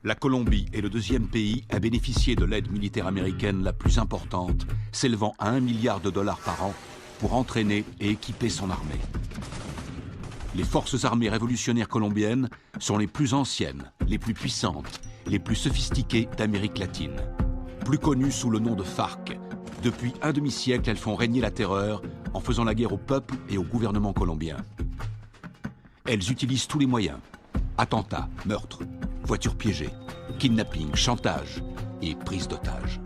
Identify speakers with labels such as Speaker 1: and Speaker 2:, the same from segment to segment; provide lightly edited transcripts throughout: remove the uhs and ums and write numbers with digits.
Speaker 1: La Colombie est le deuxième pays à bénéficier de l'aide militaire américaine la plus importante, s'élevant à 1 milliard de dollars par an pour entraîner et équiper son armée. Les forces armées révolutionnaires colombiennes sont les plus anciennes, les plus puissantes, les plus sophistiquées d'Amérique latine. Plus connues sous le nom de FARC, depuis un demi-siècle, elles font régner la terreur en faisant la guerre au peuple et au gouvernement colombien. Elles utilisent tous les moyens. Attentats, meurtres, voitures piégées, kidnapping, chantage et prise d'otages.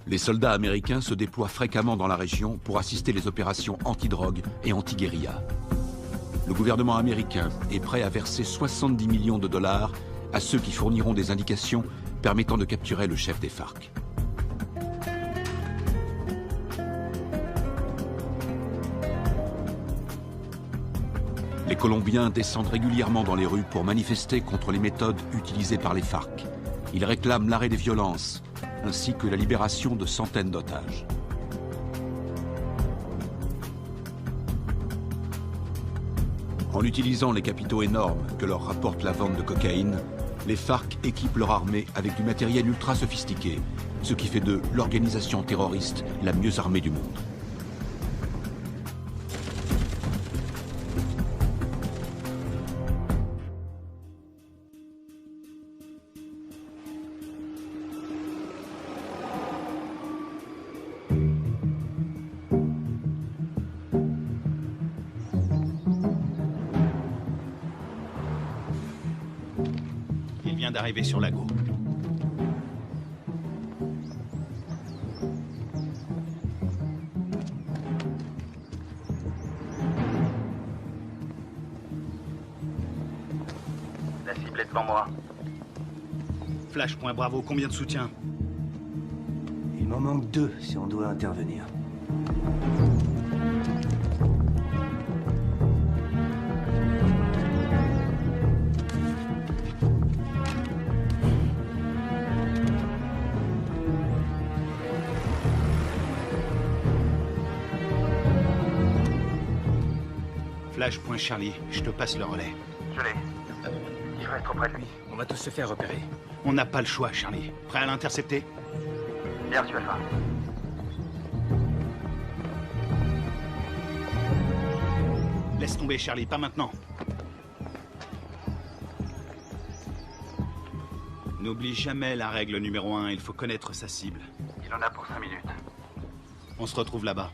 Speaker 1: Les soldats américains se déploient fréquemment dans la région pour assister les opérations anti-drogue et anti-guérilla. Le gouvernement américain est prêt à verser 70 millions de dollars à ceux qui fourniront des indications permettant de capturer le chef des FARC. Les Colombiens descendent régulièrement dans les rues pour manifester contre les méthodes utilisées par les FARC. Ils réclament l'arrêt des violences, ainsi que la libération de centaines d'otages. En utilisant les capitaux énormes que leur rapporte la vente de cocaïne, les FARC équipent leur armée avec du matériel ultra sophistiqué, ce qui fait d'eux l'organisation terroriste la mieux armée du monde.
Speaker 2: D'arriver sur Lago.
Speaker 3: La cible est devant moi.
Speaker 2: Flash, point Bravo, combien de soutien?
Speaker 4: Il m'en manque 2 si on doit intervenir.
Speaker 2: Flash, point Charlie, je te passe le relais.
Speaker 3: Je l'ai. Il faut être auprès de lui.
Speaker 5: On va tous se faire repérer.
Speaker 2: On n'a pas le choix, Charlie. Prêt à l'intercepter?
Speaker 3: Bien reçu, Alpha.
Speaker 2: Laisse tomber, Charlie, pas maintenant. N'oublie jamais la règle numéro 1, il faut connaître sa cible.
Speaker 3: Il en a pour 5 minutes.
Speaker 2: On se retrouve là-bas.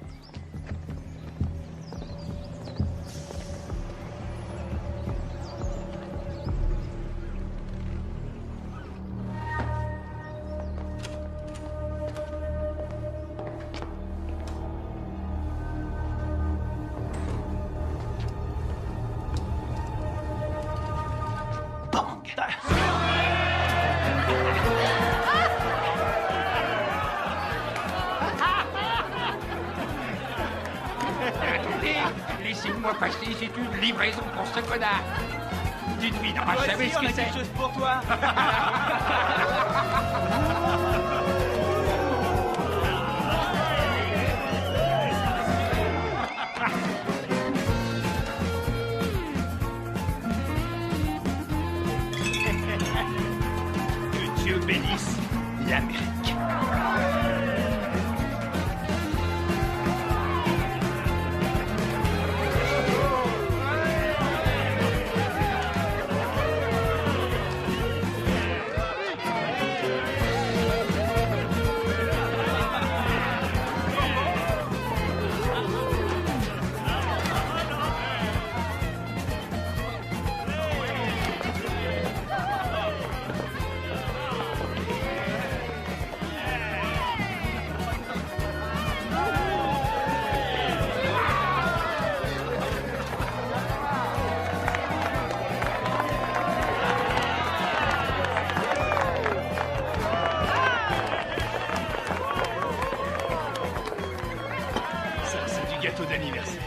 Speaker 5: Laissez-moi passer, c'est une livraison pour ce connard. Dites-lui, n'aura jamais ce que c'est.
Speaker 6: Quelque chose pour toi.
Speaker 2: Que Dieu bénisse l'Amérique.
Speaker 6: Gâteau d'anniversaire.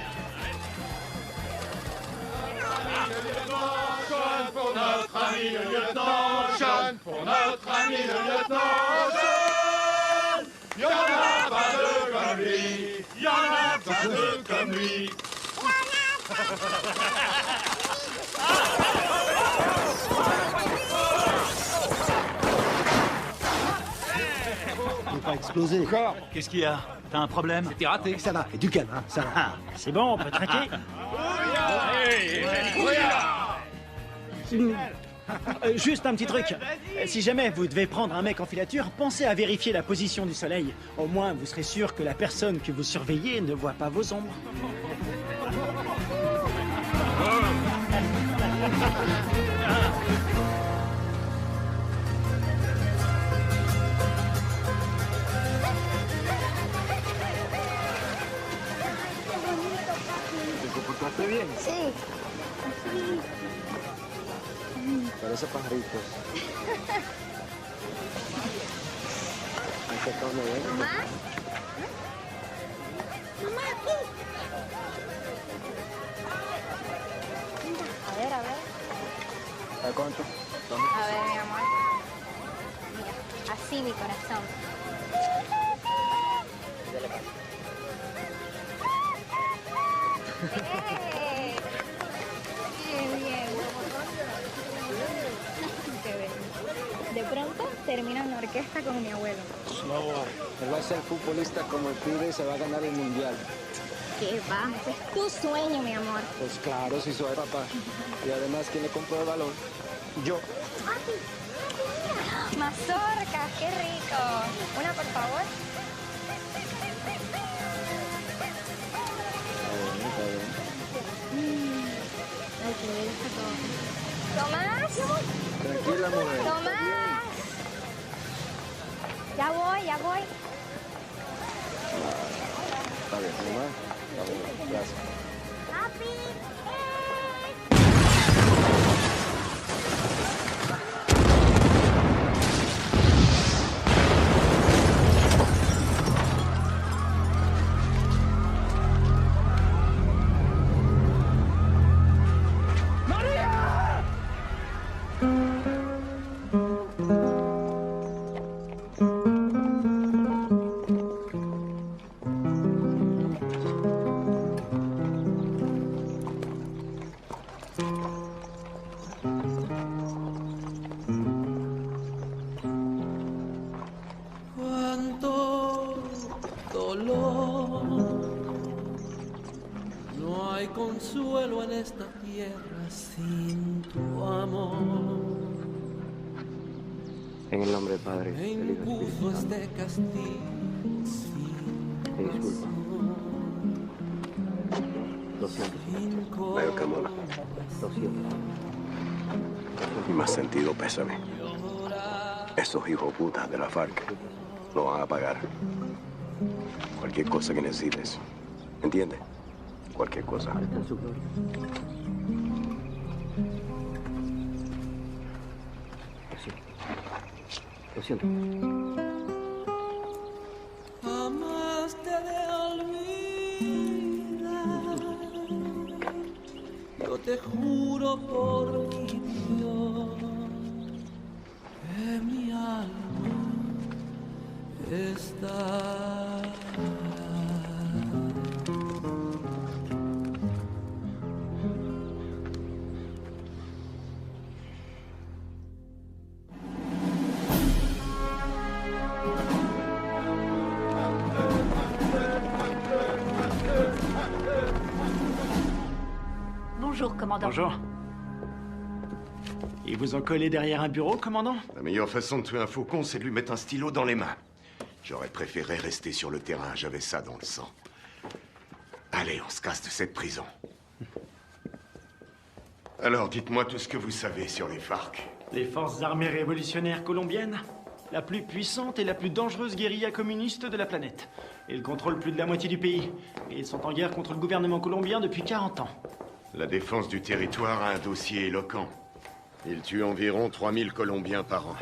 Speaker 7: Jeune pour notre ami le lieutenant, jeune pour notre ami le lieutenant, jeune. Y'en a pas deux comme lui, y'en a pas deux comme lui.
Speaker 4: Faut pas exploser.
Speaker 2: Encore? Qu'est-ce qu'il y a? T'as un problème?
Speaker 5: C'était raté.
Speaker 4: Ça va, et du calme, hein, ça va.
Speaker 8: C'est bon, on peut traquer. Juste un petit truc. Si jamais vous devez prendre un mec en filature, pensez à vérifier la position du soleil. Au moins, vous serez sûr que la personne que vous surveillez ne voit pas vos ombres.
Speaker 4: ¿Te comportaste bien?
Speaker 9: Sí.
Speaker 4: Parece pajaritos. ¿Has sacado una buena?
Speaker 9: ¿Mamá? Mamá, aquí. Mira, a ver, a ver.
Speaker 4: ¿A cuánto?
Speaker 9: A ver, mi amor. Mira, así mi corazón. ¡Eh! Bien, bien. Qué bien. De pronto termino en la orquesta con mi abuelo.
Speaker 4: No, él va a ser futbolista como el pibe y se va a ganar el mundial.
Speaker 9: ¿Qué va? Ese es tu sueño, mi amor.
Speaker 4: Pues claro, si soy papá. Y además, ¿quién le compró el balón? Yo.
Speaker 9: Mazorcas, qué rico. Una, por favor. Ay, qué bien está todo. ¡Tomás!
Speaker 4: Tranquila, mujer.
Speaker 9: ¡Tomás! Ya voy, ya voy.
Speaker 4: Está bien, mamá. Está bien, gracias.
Speaker 9: ¡Papi!
Speaker 10: Cuánto dolor, no hay consuelo en esta tierra sin tu amor.
Speaker 4: En el nombre del Padre,
Speaker 10: Me
Speaker 4: del Hijo y del
Speaker 10: impuso
Speaker 4: Espíritu Santo.
Speaker 10: este castigo sin
Speaker 4: Me disculpa. Lo siento.
Speaker 10: sin
Speaker 11: Veo que mola.
Speaker 4: Lo siento.
Speaker 11: Y más sentido pésame. Esos hijos putas de la FARC lo van a pagar. Cualquier cosa que necesites. ¿Entiendes? Cualquier cosa.
Speaker 4: Ahora está en su gloria. Lo siento. Lo siento.
Speaker 10: jamás te de olvidar. Yo te juro por mi Dios que mi alma está.
Speaker 12: Bonjour, commandant.
Speaker 8: Bonjour. Ils vous ont collé derrière un bureau, commandant?
Speaker 11: La meilleure façon de tuer un faucon, c'est de lui mettre un stylo dans les mains. J'aurais préféré rester sur le terrain, j'avais ça dans le sang. Allez, on se casse de cette prison. Alors, dites-moi tout ce que vous savez sur les FARC.
Speaker 8: Les forces armées révolutionnaires colombiennes, la plus puissante et la plus dangereuse guérilla communiste de la planète. Ils contrôlent plus de la moitié du pays. Et ils sont en guerre contre le gouvernement colombien depuis 40 ans.
Speaker 11: La défense du territoire a un dossier éloquent. Ils tuent environ 3000 Colombiens par an.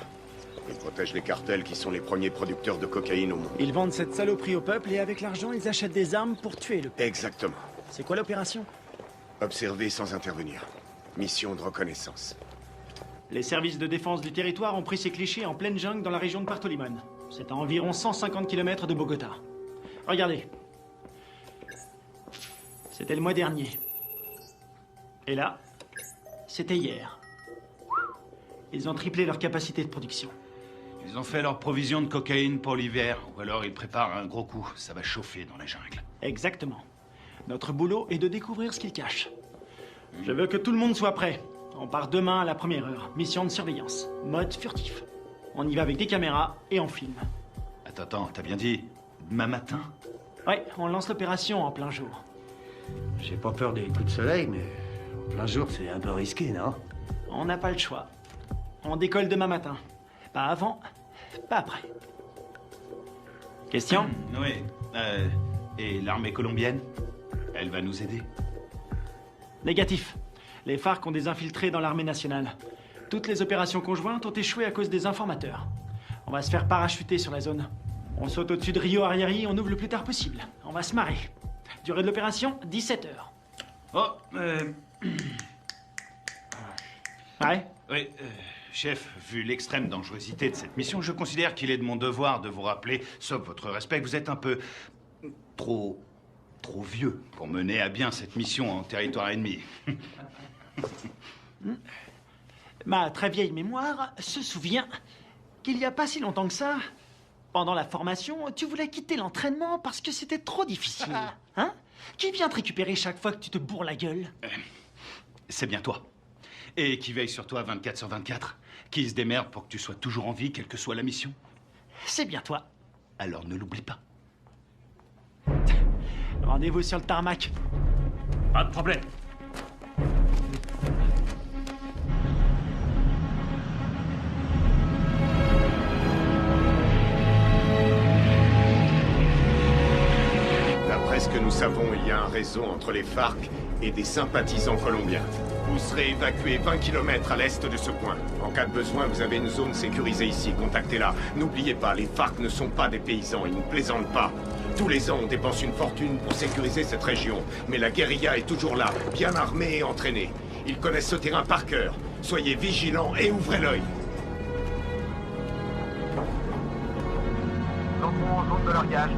Speaker 11: Ils protègent les cartels qui sont les premiers producteurs de cocaïne au monde.
Speaker 8: Ils vendent cette saloperie au peuple et avec l'argent, ils achètent des armes pour tuer le peuple.
Speaker 11: Exactement.
Speaker 8: C'est quoi l'opération?
Speaker 11: Observer sans intervenir. Mission de reconnaissance.
Speaker 8: Les services de défense du territoire ont pris ces clichés en pleine jungle dans la région de Puerto Limón. C'est à environ 150 km de Bogota. Regardez. C'était le mois dernier. Et là, c'était hier. Ils ont triplé leur capacité de production.
Speaker 2: Ils ont fait leur provision de cocaïne pour l'hiver, ou alors ils préparent un gros coup. Ça va chauffer dans la jungle.
Speaker 8: Exactement. Notre boulot est de découvrir ce qu'ils cachent. Je veux que tout le monde soit prêt. On part demain à la première heure. Mission de surveillance. Mode furtif. On y va avec des caméras et on filme.
Speaker 2: Attends, t'as bien dit demain matin?
Speaker 8: Ouais, on lance l'opération en plein jour.
Speaker 12: J'ai pas peur des coups de soleil, mais en plein jour, c'est un peu risqué, non?
Speaker 8: On n'a pas le choix. On décolle demain matin. Pas avant, pas après. Question?
Speaker 2: Oui. Et l'armée colombienne? Elle va nous aider?
Speaker 8: Négatif. Les FARC ont des infiltrés dans l'armée nationale. Toutes les opérations conjointes ont échoué à cause des informateurs. On va se faire parachuter sur la zone. On saute au-dessus de Rio Arrieri, on ouvre le plus tard possible. On va se marrer. Durée de l'opération, 17 heures.
Speaker 2: Oh,
Speaker 8: Ouais?
Speaker 2: Oui, chef, vu l'extrême dangerosité de cette mission, je considère qu'il est de mon devoir de vous rappeler, sauf votre respect, que vous êtes un peu trop vieux pour mener à bien cette mission en territoire ennemi.
Speaker 8: Ma très vieille mémoire se souvient qu'il n'y a pas si longtemps que ça, pendant la formation, tu voulais quitter l'entraînement parce que c'était trop difficile. Hein? Qui vient te récupérer chaque fois que tu te bourres la gueule?
Speaker 2: C'est bien toi. Et qui veille sur toi 24/24. Qui se démerde pour que tu sois toujours en vie, quelle que soit la mission.
Speaker 8: C'est bien toi.
Speaker 2: Alors ne l'oublie pas.
Speaker 8: Rendez-vous sur le tarmac.
Speaker 5: Pas de problème.
Speaker 7: D'après ce que nous savons, il y a un réseau entre les FARC et des sympathisants colombiens. Vous serez évacué 20 km à l'est de ce point. En cas de besoin, vous avez une zone sécurisée ici. Contactez-la. N'oubliez pas, les FARC ne sont pas des paysans. Ils ne plaisantent pas. Tous les ans, on dépense une fortune pour sécuriser cette région. Mais la guérilla est toujours là, bien armée et entraînée. Ils connaissent ce terrain par cœur. Soyez vigilants et ouvrez l'œil.
Speaker 3: Entrons en zone de largage.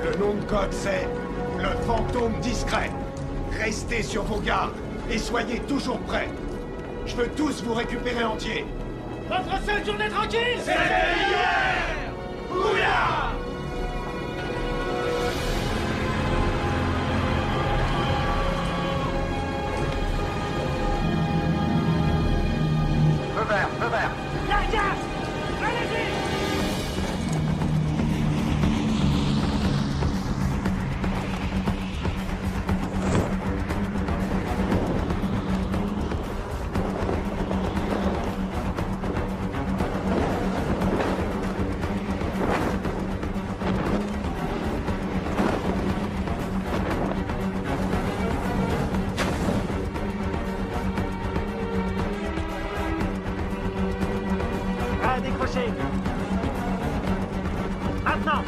Speaker 7: Le nom de code, c'est le fantôme discret. Restez sur vos gardes et soyez toujours prêts. Je veux tous vous récupérer entiers.
Speaker 10: Votre seule journée tranquille,
Speaker 7: c'était hier! Ouya!
Speaker 3: Feu vert, feu vert.
Speaker 10: Largage! Allez-y!
Speaker 8: À décrocher. Maintenant.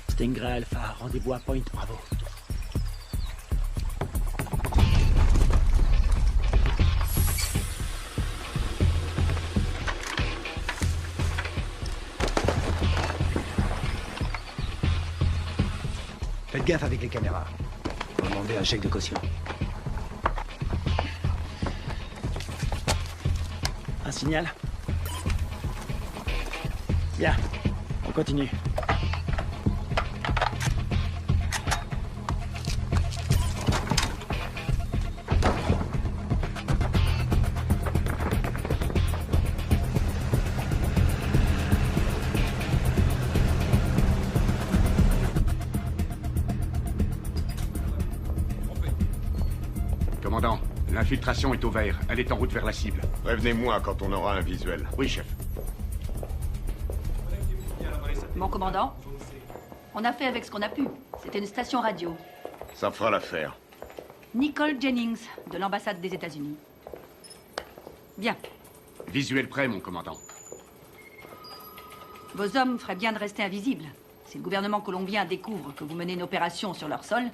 Speaker 8: Stingray Alpha, rendez-vous à Point Bravo.
Speaker 12: Faites gaffe avec les caméras. Faut demander un chèque de caution.
Speaker 8: Un signal? Bien, on continue.
Speaker 13: Commandant, l'infiltration est au vert. Elle est en route vers la cible.
Speaker 7: Prévenez-moi quand on aura un visuel.
Speaker 13: Oui, chef.
Speaker 14: Mon commandant, on a fait avec ce qu'on a pu. C'était une station radio.
Speaker 7: Ça fera l'affaire.
Speaker 14: Nicole Jennings, de l'ambassade des États-Unis. Bien.
Speaker 13: Visuel prêt, mon commandant.
Speaker 14: Vos hommes feraient bien de rester invisibles. Si le gouvernement colombien découvre que vous menez une opération sur leur sol,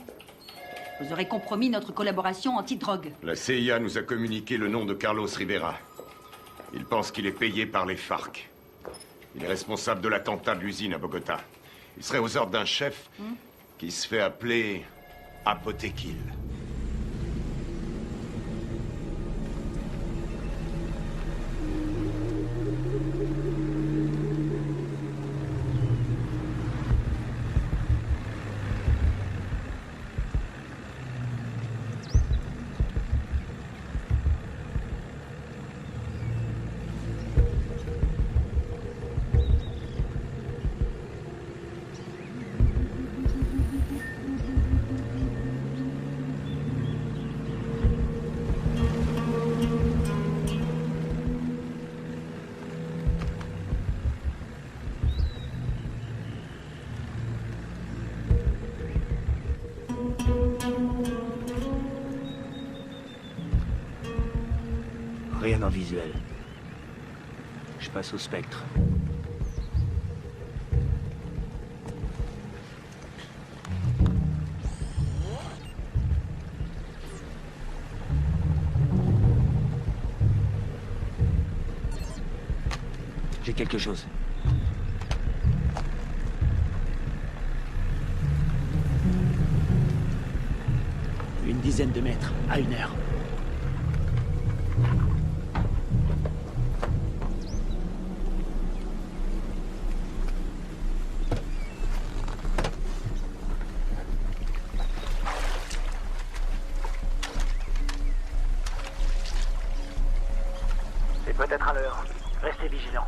Speaker 14: Vous aurez compromis notre collaboration anti-drogue.
Speaker 7: La CIA nous a communiqué le nom de Carlos Rivera. Il pense qu'il est payé par les FARC. Il est responsable de l'attentat de l'usine à Bogota. Il serait aux ordres d'un chef qui se fait appeler Apotekil.
Speaker 12: Rien en visuel. Je passe au spectre. J'ai quelque chose.
Speaker 8: Une dizaine de mètres, à 1 heure.
Speaker 3: C'est peut-être à l'heure. Restez vigilants.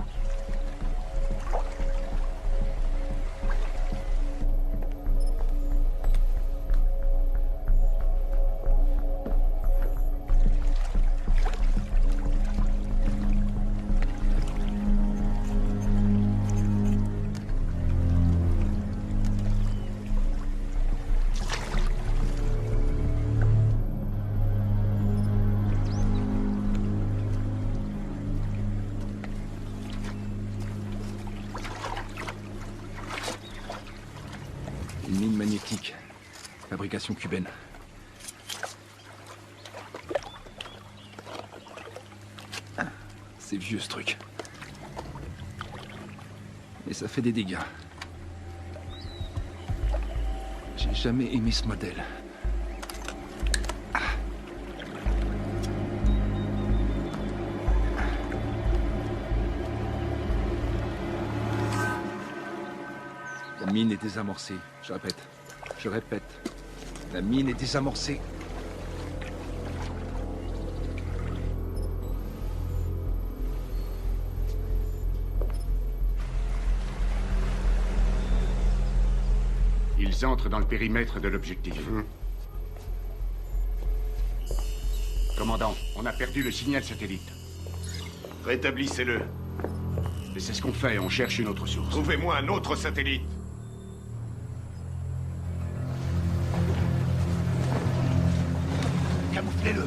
Speaker 15: Une mine magnétique. Fabrication cubaine. Ah, c'est vieux ce truc. Et ça fait des dégâts. J'ai jamais aimé ce modèle. La mine est désamorcée. Je répète. La mine est désamorcée.
Speaker 13: Ils entrent dans le périmètre de l'objectif. Commandant, on a perdu le signal satellite.
Speaker 7: Rétablissez-le.
Speaker 13: Et c'est ce qu'on fait, on cherche une autre source.
Speaker 7: Trouvez-moi un autre satellite.
Speaker 13: Camouflez-le.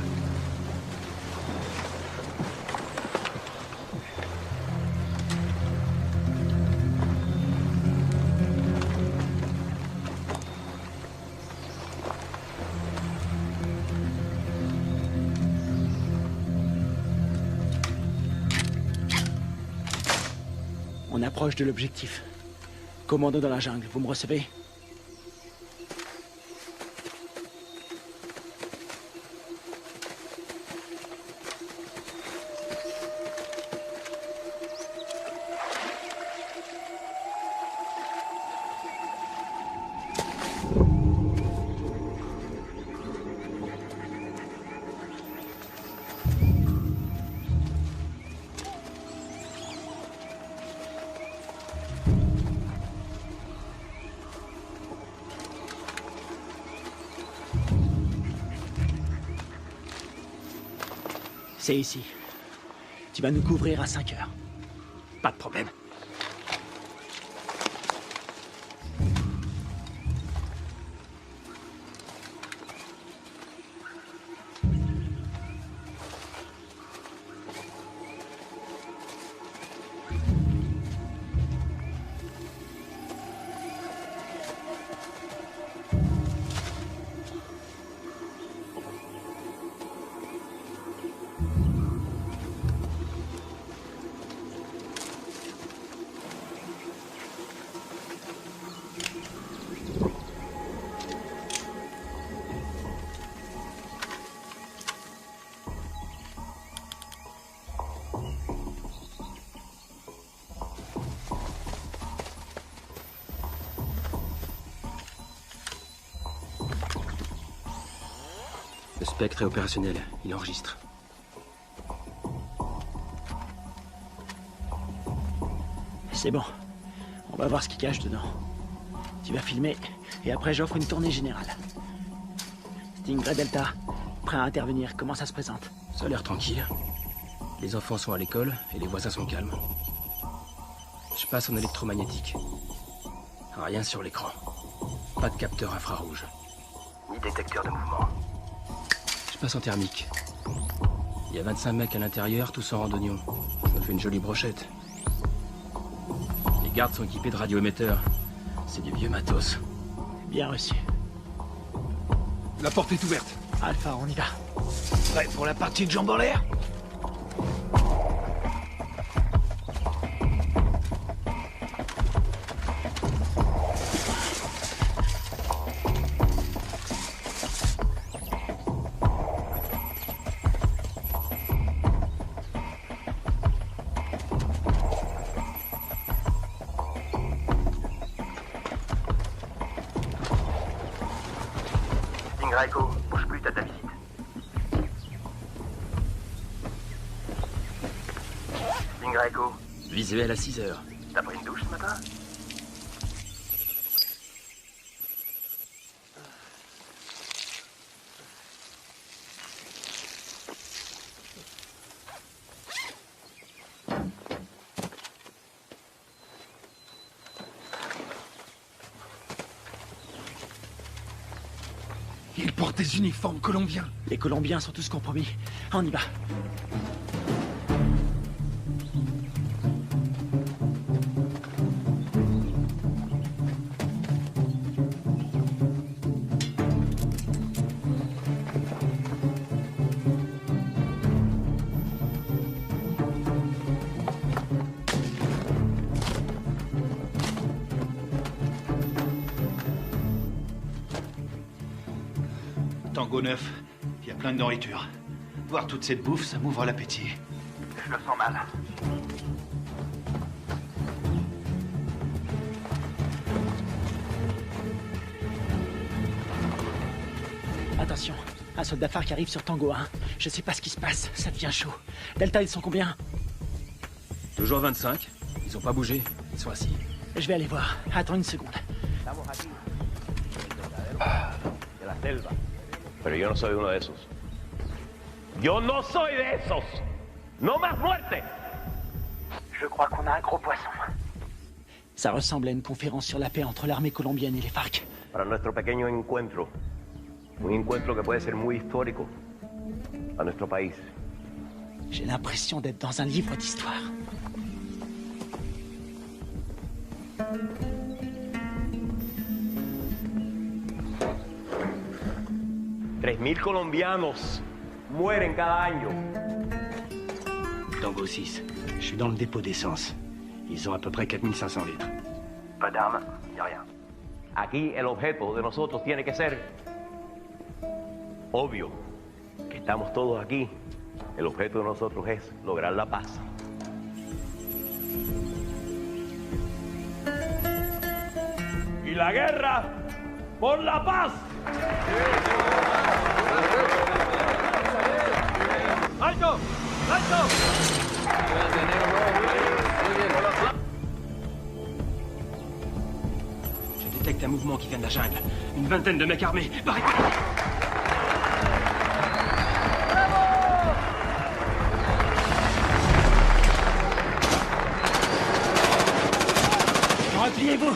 Speaker 8: On approche de l'objectif. Commando dans la jungle, vous me recevez? C'est ici. Tu vas nous couvrir à 5 heures. Pas de problème.
Speaker 16: spectre est opérationnel. Il enregistre.
Speaker 8: C'est bon. On va voir ce qu'il cache dedans. Tu vas filmer, et après j'offre une tournée générale. Stingray Delta, prêt à intervenir. Comment ça se présente?
Speaker 16: Ça a l'air tranquille. Les enfants sont à l'école, et les voisins sont calmes. Je passe en électromagnétique. Rien sur l'écran. Pas de capteur infrarouge.
Speaker 3: Ni détecteur de mouvement.
Speaker 16: Je passe en thermique. Il y a 25 mecs à l'intérieur, tous en randonnion. Ça fait une jolie brochette. Les gardes sont équipés de radioémetteurs. C'est du vieux matos.
Speaker 8: Bien reçu.
Speaker 15: La porte est ouverte.
Speaker 8: Alpha, on y va.
Speaker 15: Prêt pour la partie de jambes en l'air?
Speaker 3: Echo, bouge plus, t'as ta visite. Echo.
Speaker 16: Visuel à 6 heures.
Speaker 3: T'as pris une douche ce matin?
Speaker 15: Ils portent des uniformes colombiens.
Speaker 8: Les Colombiens sont tous compromis. On y va.
Speaker 2: Tango 9, il y a plein de nourriture. Voir toute cette bouffe, ça m'ouvre l'appétit.
Speaker 3: Je le sens mal.
Speaker 8: Attention, un soldat phare qui arrive sur Tango 1. Je sais pas ce qui se passe, ça devient chaud. Delta, ils sont combien?
Speaker 16: Toujours 25. Ils ont pas bougé. Ils sont assis.
Speaker 8: Je vais aller voir. Attends une seconde.
Speaker 17: De la selva. Pero yo no soy uno de esos. Yo no soy de esos. No más muerte.
Speaker 3: Je crois qu'on a un gros poisson.
Speaker 8: Ça ressemble à une conférence sur la paix entre l'armée colombienne et les FARC.
Speaker 17: Para nuestro pequeño encuentro. Un encuentro que puede ser muy histórico a nuestro país.
Speaker 8: J'ai l'impression d'être dans un livre d'histoire.
Speaker 17: $3,000 colombianos mueren cada año.
Speaker 12: Tango 6, je suis dans le dépôt d'essence. Ils ont à peu près 4500 litres.
Speaker 3: Pas d'armes, y a rien.
Speaker 17: Aquí el objeto de nosotros tiene que ser obvio. Que estamos todos aquí. El objeto de nosotros es lograr la paz. Y la guerra por la paz. ¡Alto! ¡Alto!
Speaker 16: Je détecte un mouvement qui vient de la jungle. Une vingtaine de mecs armés. Barricade!
Speaker 8: Repliez-vous!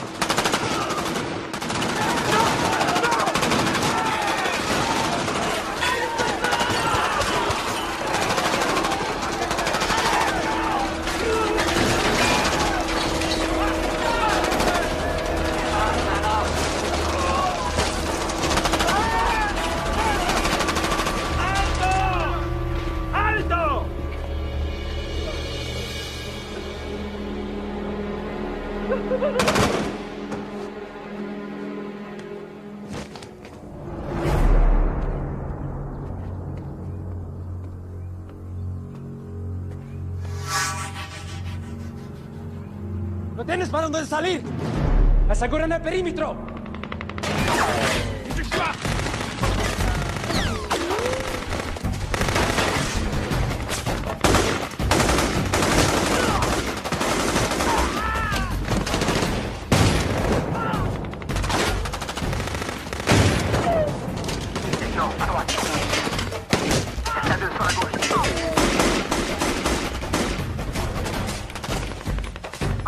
Speaker 18: ¡No tienes para dónde salir! ¡Aseguren el perímetro!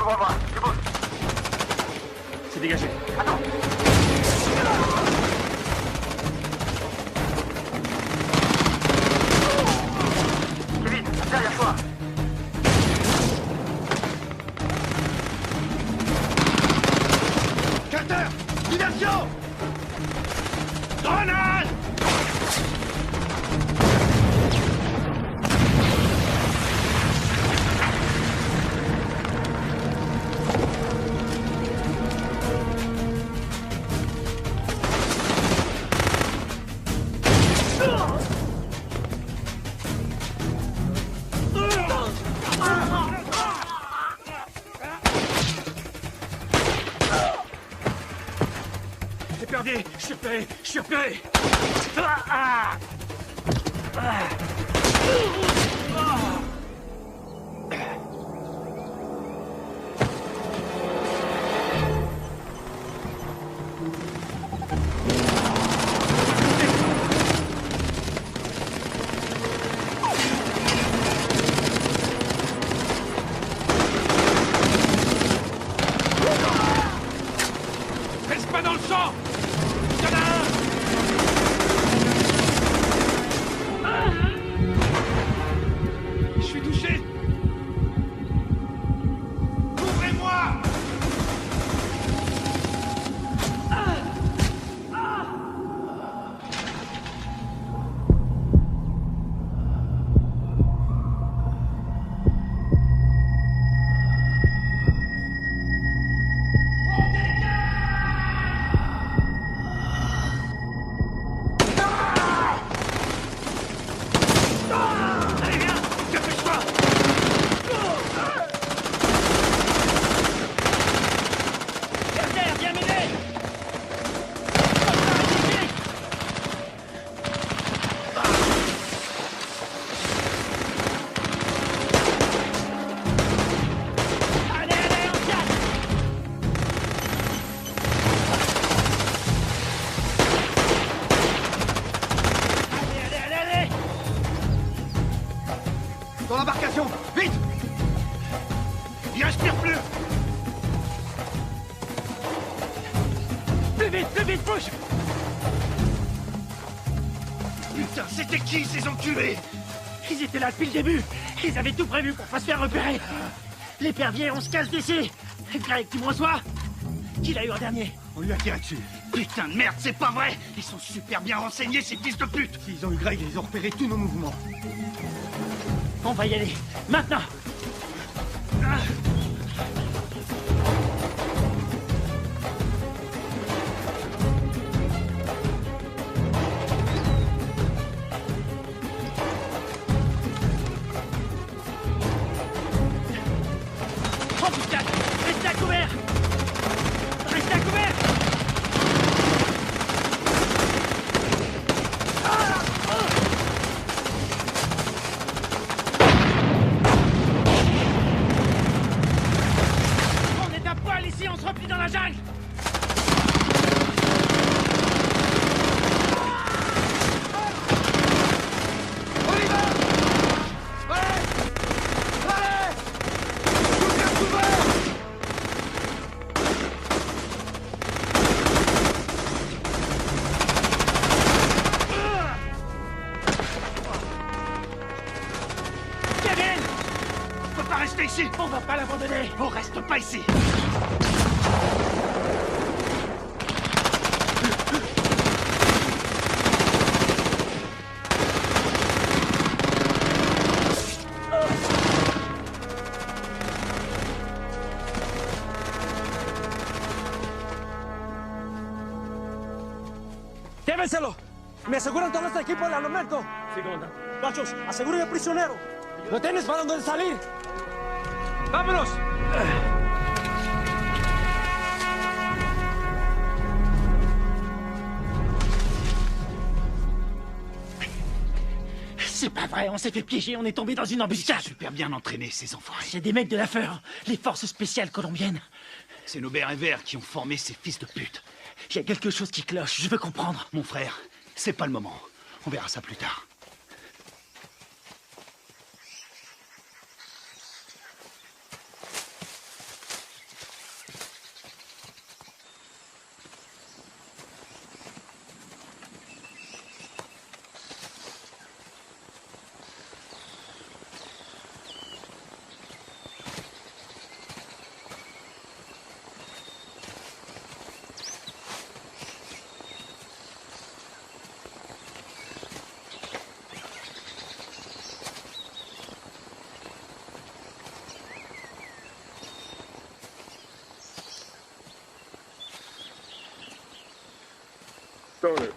Speaker 3: devant moi. Tu bouges.
Speaker 5: C'est dégagé.
Speaker 3: Attends. Kevin, derrière toi.
Speaker 5: Carter! Diversion! Grenade! Je suis repéré. Reste pas dans le champ. Je suis touché. Ouvrez-moi. Dans l'embarcation. Vite. Il respire plus. Plus vite, bouge. Putain, c'était qui ces enculés?
Speaker 8: Ils étaient là depuis le début. Ils avaient tout prévu pour pas se faire repérer. L'épervier, on se casse d'ici. Greg, tu me reçois? Qui l'a eu en dernier?
Speaker 2: On lui a tiré dessus.
Speaker 5: Putain de merde, c'est pas vrai. Ils sont super bien renseignés, ces fils de pute.
Speaker 2: S'ils ont eu Greg, ils ont repéré tous nos mouvements.
Speaker 8: On va y aller. Maintenant. Oh putain! Restez à couvert! Restez à couvert! On est à poil ici, on se replie dans la jungle!
Speaker 5: Ici.
Speaker 8: On va pas l'abandonner.
Speaker 5: On reste pas ici.
Speaker 18: ¡Llévenselo! ¡Me aseguran todo este equipo al armamento!
Speaker 8: Sí, comandante.
Speaker 18: Gachos, aseguren al prisionero. ¡Lo tienes para donde salir! ¡Vámonos!
Speaker 8: C'est pas vrai, on s'est fait piéger, on est tombé dans une embuscade.
Speaker 5: Super bien entraînés, ces enfoirés.
Speaker 8: C'est des mecs de la FEUR, les forces spéciales colombiennes.
Speaker 5: C'est nos bérets verts qui ont formé ces fils de pute.
Speaker 8: Il y a quelque chose qui cloche, je veux comprendre.
Speaker 5: Mon frère, c'est pas le moment. On verra ça plus tard.
Speaker 11: Tony.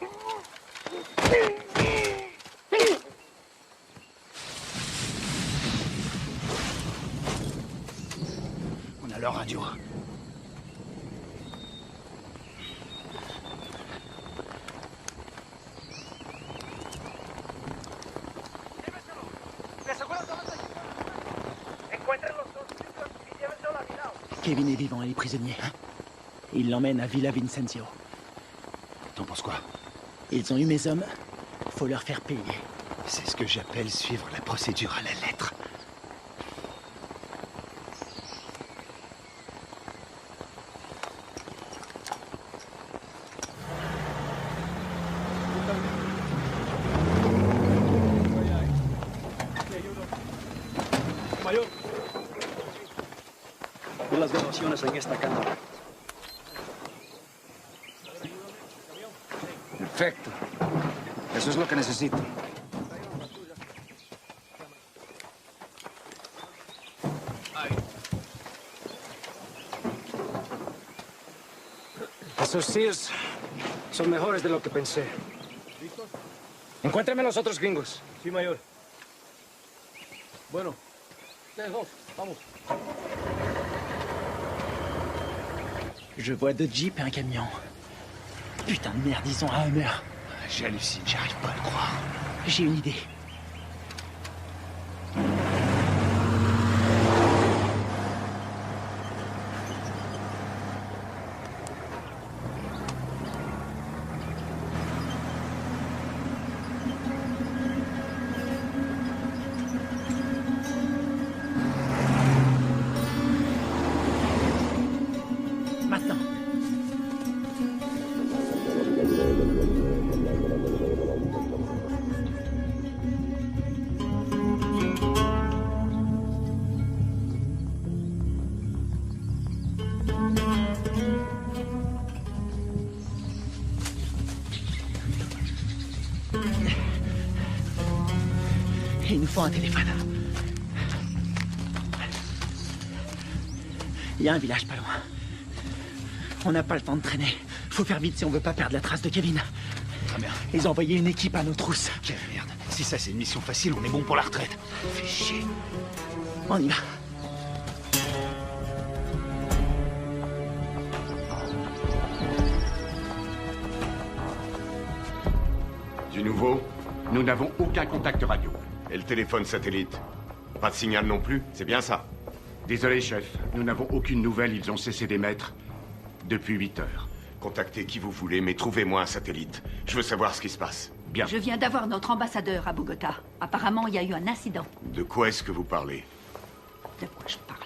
Speaker 2: On a leur radio.
Speaker 8: Kevin est vivant et les prisonniers. Il l'emmène à Villa Vincenzio.
Speaker 2: T'en penses quoi?
Speaker 8: Ils ont eu mes hommes. Faut leur faire payer.
Speaker 2: C'est ce que j'appelle suivre la procédure à la lettre.
Speaker 18: Mayor, vi las grabaciones en esta cámara.
Speaker 15: Perfecto. Eso es lo que necesito.
Speaker 18: Esos tíos son mejores de lo que pensé. Encuéntrame a los otros gringos. Sí, mayor. Bueno, ustedes dos, vamos.
Speaker 8: Je vois deux jeeps et un camion. Putain de merde, ils ont un Hummer.
Speaker 2: J'hallucine, j'arrive pas à le croire.
Speaker 8: J'ai une idée. Maintenant. Il nous faut un téléphone. Il y a un village pas loin. On n'a pas le temps de traîner. Faut faire vite si on veut pas perdre la trace de Kevin.
Speaker 2: Très bien.
Speaker 8: Ils ont envoyé une équipe à nos trousses.
Speaker 2: Quelle merde. Si ça c'est une mission facile, on est bon pour la retraite. Fais chier.
Speaker 8: On y va.
Speaker 7: Du nouveau?
Speaker 13: Nous n'avons aucun contact radio.
Speaker 7: Et le téléphone satellite? Pas de signal non plus, c'est bien ça?
Speaker 13: Désolé, chef. Nous n'avons aucune nouvelle. Ils ont cessé d'émettre depuis 8 heures.
Speaker 7: Contactez qui vous voulez, mais trouvez-moi un satellite. Je veux savoir ce qui se passe.
Speaker 13: Bien.
Speaker 14: Je viens d'avoir notre ambassadeur à Bogota. Apparemment, il y a eu un incident.
Speaker 7: De quoi est-ce que vous parlez?
Speaker 14: De quoi je parle?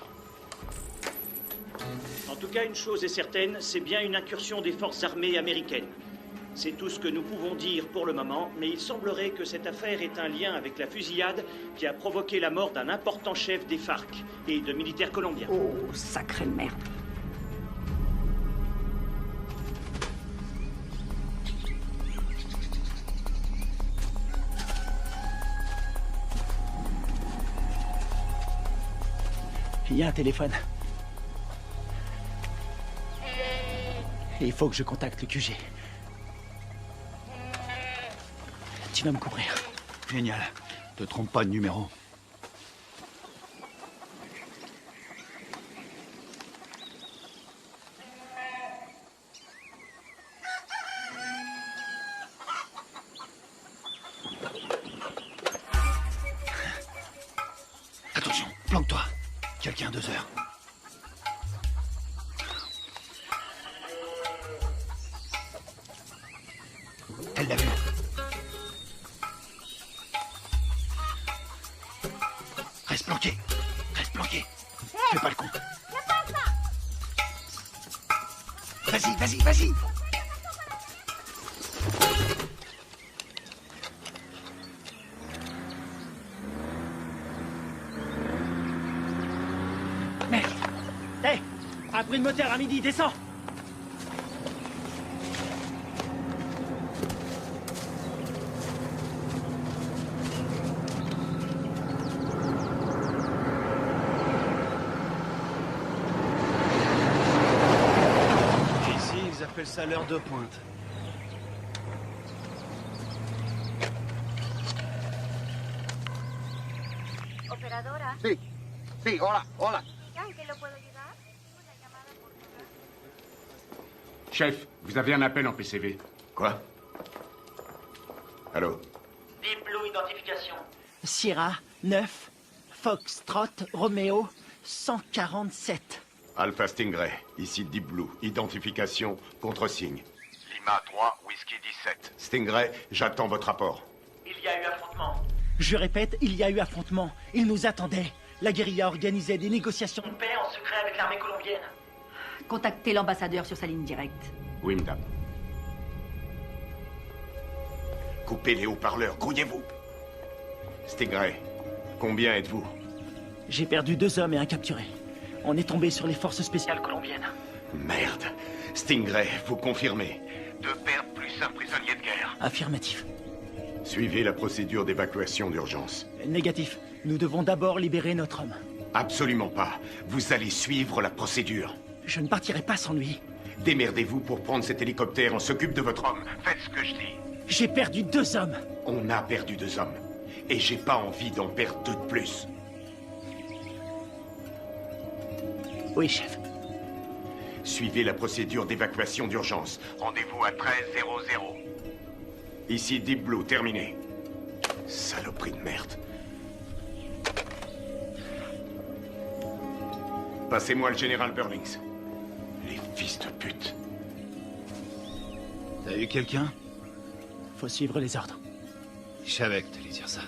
Speaker 19: En tout cas, une chose est certaine, c'est bien une incursion des forces armées américaines. C'est tout ce que nous pouvons dire pour le moment, mais il semblerait que cette affaire ait un lien avec la fusillade qui a provoqué la mort d'un important chef des FARC et de militaires colombiens.
Speaker 14: Oh, sacrée merde.
Speaker 8: Il y a un téléphone. Il faut que je contacte le QG. Tu vas me couvrir.
Speaker 2: Génial. Te trompe pas de numéro. Attention, planque-toi. Quelqu'un à 2 heures. Elle l'a vu. Reste planqué. Reste planqué. Fais pas le con. Vas-y, vas-y, vas-y.
Speaker 8: Merde. Hé, un bruit de moteur à midi, descends.
Speaker 2: Ici, ils appellent ça l'heure de pointe.
Speaker 20: Sí, sí, hola, hola.
Speaker 9: ¿En qué lo puedo ayudar?
Speaker 13: Chef, vous avez un appel en PCV.
Speaker 7: Quoi? Allô?
Speaker 19: Deep Blue Identification.
Speaker 8: Sierra 9, Foxtrot, Romeo 147.
Speaker 7: Alpha Stingray, ici Deep Blue. Identification, contre-signe.
Speaker 21: Lima 3, Whisky 17.
Speaker 7: Stingray, j'attends votre rapport.
Speaker 19: Il y a eu affrontement.
Speaker 8: Je répète, il y a eu affrontement. Ils nous attendaient. La guérilla organisait des négociations de paix
Speaker 19: En secret avec l'armée colombienne.
Speaker 14: Contactez l'ambassadeur sur sa ligne directe.
Speaker 7: Oui, madame. Coupez les haut-parleurs, grouillez-vous. Stingray, combien êtes-vous?
Speaker 8: J'ai perdu 2 hommes et un capturé. On est tombé sur les forces spéciales colombiennes.
Speaker 7: Merde. Stingray, vous confirmez?
Speaker 21: 2 pertes plus un prisonnier de guerre.
Speaker 8: Affirmatif.
Speaker 7: Suivez la procédure d'évacuation d'urgence.
Speaker 8: Négatif. Nous devons d'abord libérer notre homme.
Speaker 7: Absolument pas. Vous allez suivre la procédure.
Speaker 8: Je ne partirai pas sans lui.
Speaker 7: Démerdez-vous pour prendre cet hélicoptère. On s'occupe de votre homme.
Speaker 21: Faites ce que je dis.
Speaker 8: J'ai perdu 2 hommes.
Speaker 7: On a perdu 2 hommes. Et j'ai pas envie d'en perdre 2 de plus.
Speaker 8: Oui, chef.
Speaker 7: Suivez la procédure d'évacuation d'urgence.
Speaker 21: Rendez-vous à 13:00.
Speaker 7: Ici Deep Blue, terminé. Saloperie de merde. Passez-moi le général Burlings. Les fils de pute.
Speaker 2: T'as eu quelqu'un?
Speaker 8: Faut suivre les ordres.
Speaker 2: Je savais que t'allais dire ça.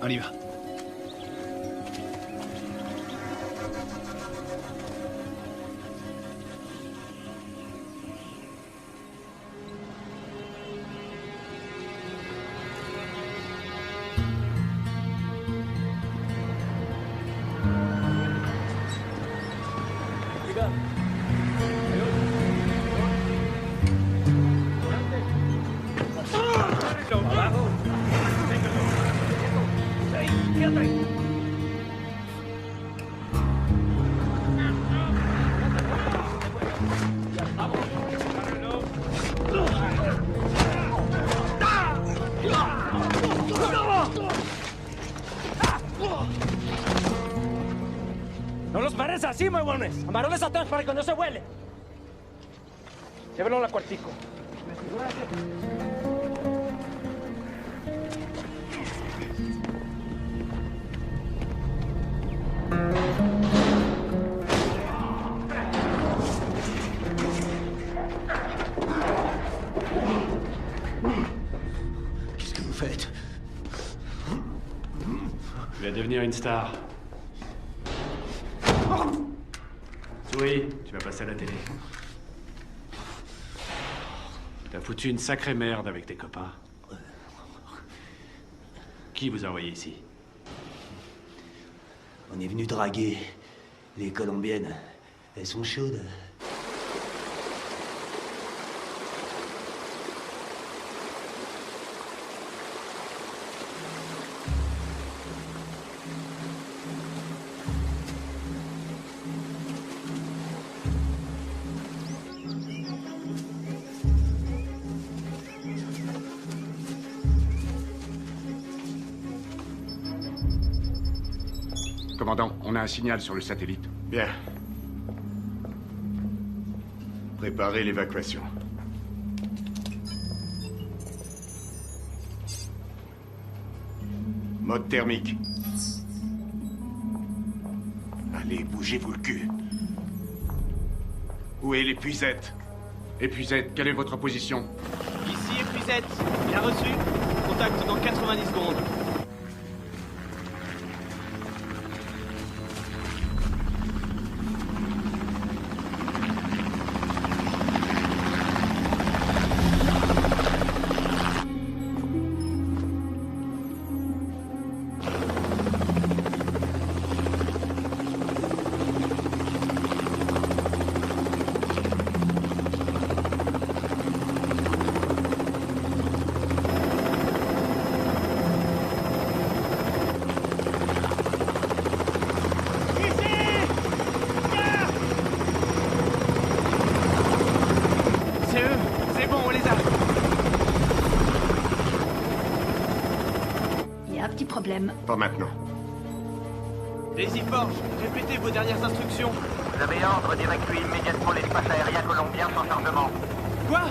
Speaker 2: On y va.
Speaker 18: ¡No los pares así, huevones! ¡Amarones atrás para que no se huele! Llévenlo al cuartico.
Speaker 8: Qu'est-ce que vous faites?
Speaker 6: Tu vas devenir une star. Oui, tu vas passer à la télé. T'as foutu une sacrée merde avec tes copains. Qui vous a envoyé ici?
Speaker 22: On est venu draguer les Colombiennes. Elles sont chaudes.
Speaker 13: Commandant, on a un signal sur le satellite.
Speaker 7: Bien. Préparez l'évacuation. Mode thermique. Allez, bougez-vous le cul. Où est l'épuisette?
Speaker 13: Épuisette, quelle est votre position?
Speaker 23: Ici, épuisette. Bien reçu. Contact dans 90 secondes.
Speaker 14: petit problème.
Speaker 7: Pas maintenant.
Speaker 23: Daisy Forge, répétez vos dernières instructions.
Speaker 21: Vous avez ordre d'évacuer immédiatement l'espace aérien colombien sans chargement.
Speaker 23: Quoi?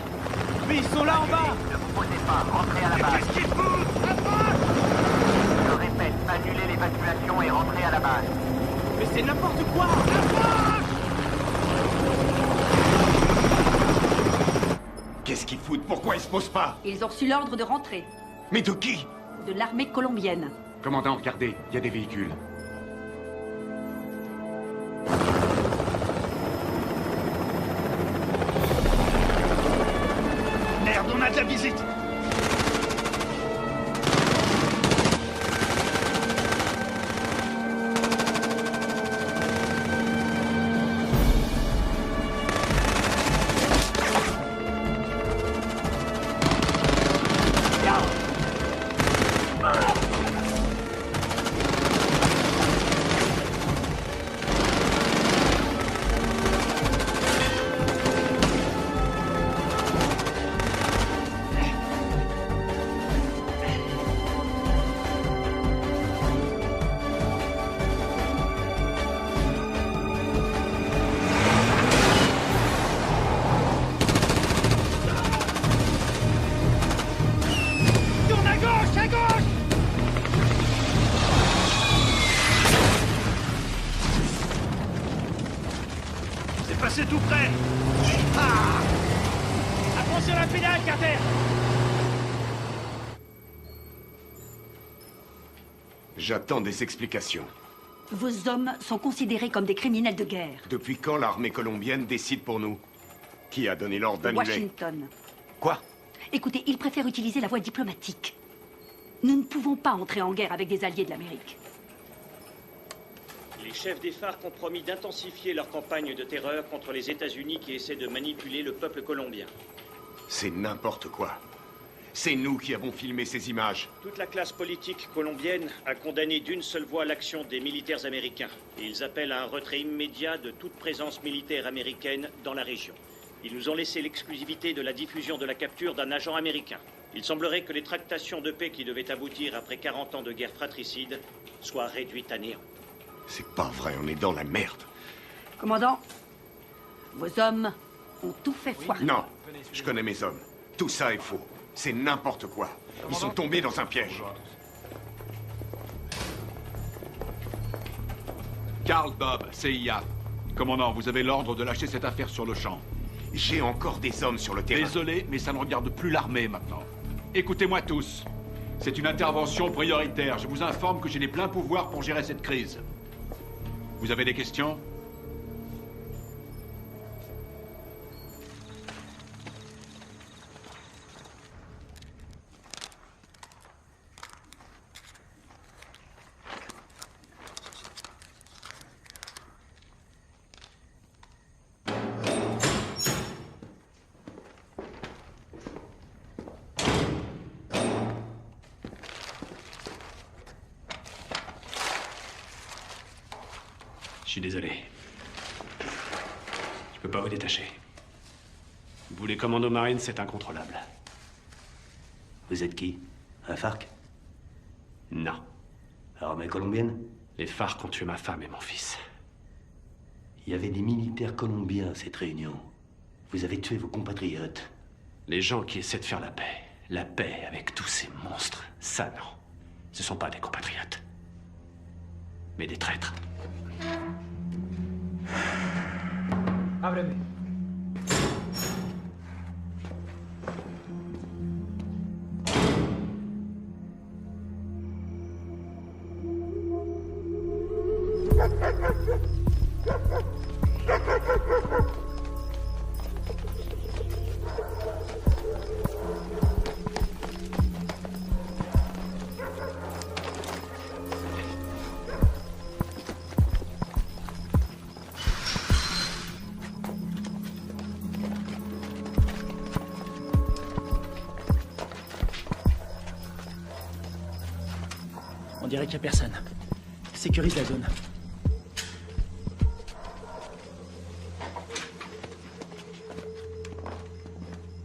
Speaker 23: Mais ils sont là en bas!
Speaker 21: Ne vous posez pas, rentrez à la base. Qu'est-ce qu'ils foutent? Je répète, annulez l'évacuation et rentrez à la base.
Speaker 23: Mais c'est n'importe quoi!
Speaker 7: Qu'est-ce qu'ils foutent? Pourquoi ils se posent pas?
Speaker 14: Ils ont reçu l'ordre de rentrer.
Speaker 7: Mais de qui?
Speaker 14: De l'armée colombienne.
Speaker 13: Commandant, regardez, il y a des véhicules.
Speaker 2: Merde, on a de la visite! C'est tout près. Ah! Attention à la pédale, Carter!
Speaker 7: J'attends des explications.
Speaker 14: Vos hommes sont considérés comme des criminels de guerre.
Speaker 7: Depuis quand l'armée colombienne décide pour nous? Qui a donné l'ordre d'annuler?
Speaker 14: Washington.
Speaker 7: Quoi?
Speaker 14: Écoutez, ils préfèrent utiliser la voie diplomatique. Nous ne pouvons pas entrer en guerre avec des alliés de l'Amérique.
Speaker 19: Les chefs des FARC ont promis d'intensifier leur campagne de terreur contre les États-Unis qui essaient de manipuler le peuple colombien.
Speaker 7: C'est n'importe quoi. C'est nous qui avons filmé ces images.
Speaker 19: Toute la classe politique colombienne a condamné d'une seule voix l'action des militaires américains. Et ils appellent à un retrait immédiat de toute présence militaire américaine dans la région. Ils nous ont laissé l'exclusivité de la diffusion de la capture d'un agent américain. Il semblerait que les tractations de paix qui devaient aboutir après 40 ans de guerre fratricide soient réduites à néant.
Speaker 7: C'est pas vrai, on est dans la merde.
Speaker 14: Commandant, vos hommes ont tout fait foirer.
Speaker 7: Non, je connais mes hommes. Tout ça est faux. C'est n'importe quoi. Ils sont tombés dans un piège.
Speaker 1: Karl Bob, CIA. Commandant, vous avez l'ordre de lâcher cette affaire sur le champ.
Speaker 7: J'ai encore des hommes sur le terrain.
Speaker 1: Désolé, mais ça ne regarde plus l'armée maintenant. Écoutez-moi tous. C'est une intervention prioritaire. Je vous informe que j'ai les pleins pouvoirs pour gérer cette crise. Vous avez des questions?
Speaker 6: Je suis désolé. Je peux pas vous détacher. Vous, les commandos marines, c'est incontrôlable.
Speaker 22: Vous êtes qui? Un FARC?
Speaker 6: Non.
Speaker 22: Armée colombienne?
Speaker 6: Les FARC ont tué ma femme et mon fils.
Speaker 22: Il y avait des militaires colombiens à cette réunion. Vous avez tué vos compatriotes.
Speaker 6: Les gens qui essaient de faire la paix avec tous ces monstres, ça non. Ce sont pas des compatriotes. Mais des traîtres.
Speaker 23: Ábreme.
Speaker 8: On dirait qu'il n'y a personne. Sécurise la zone.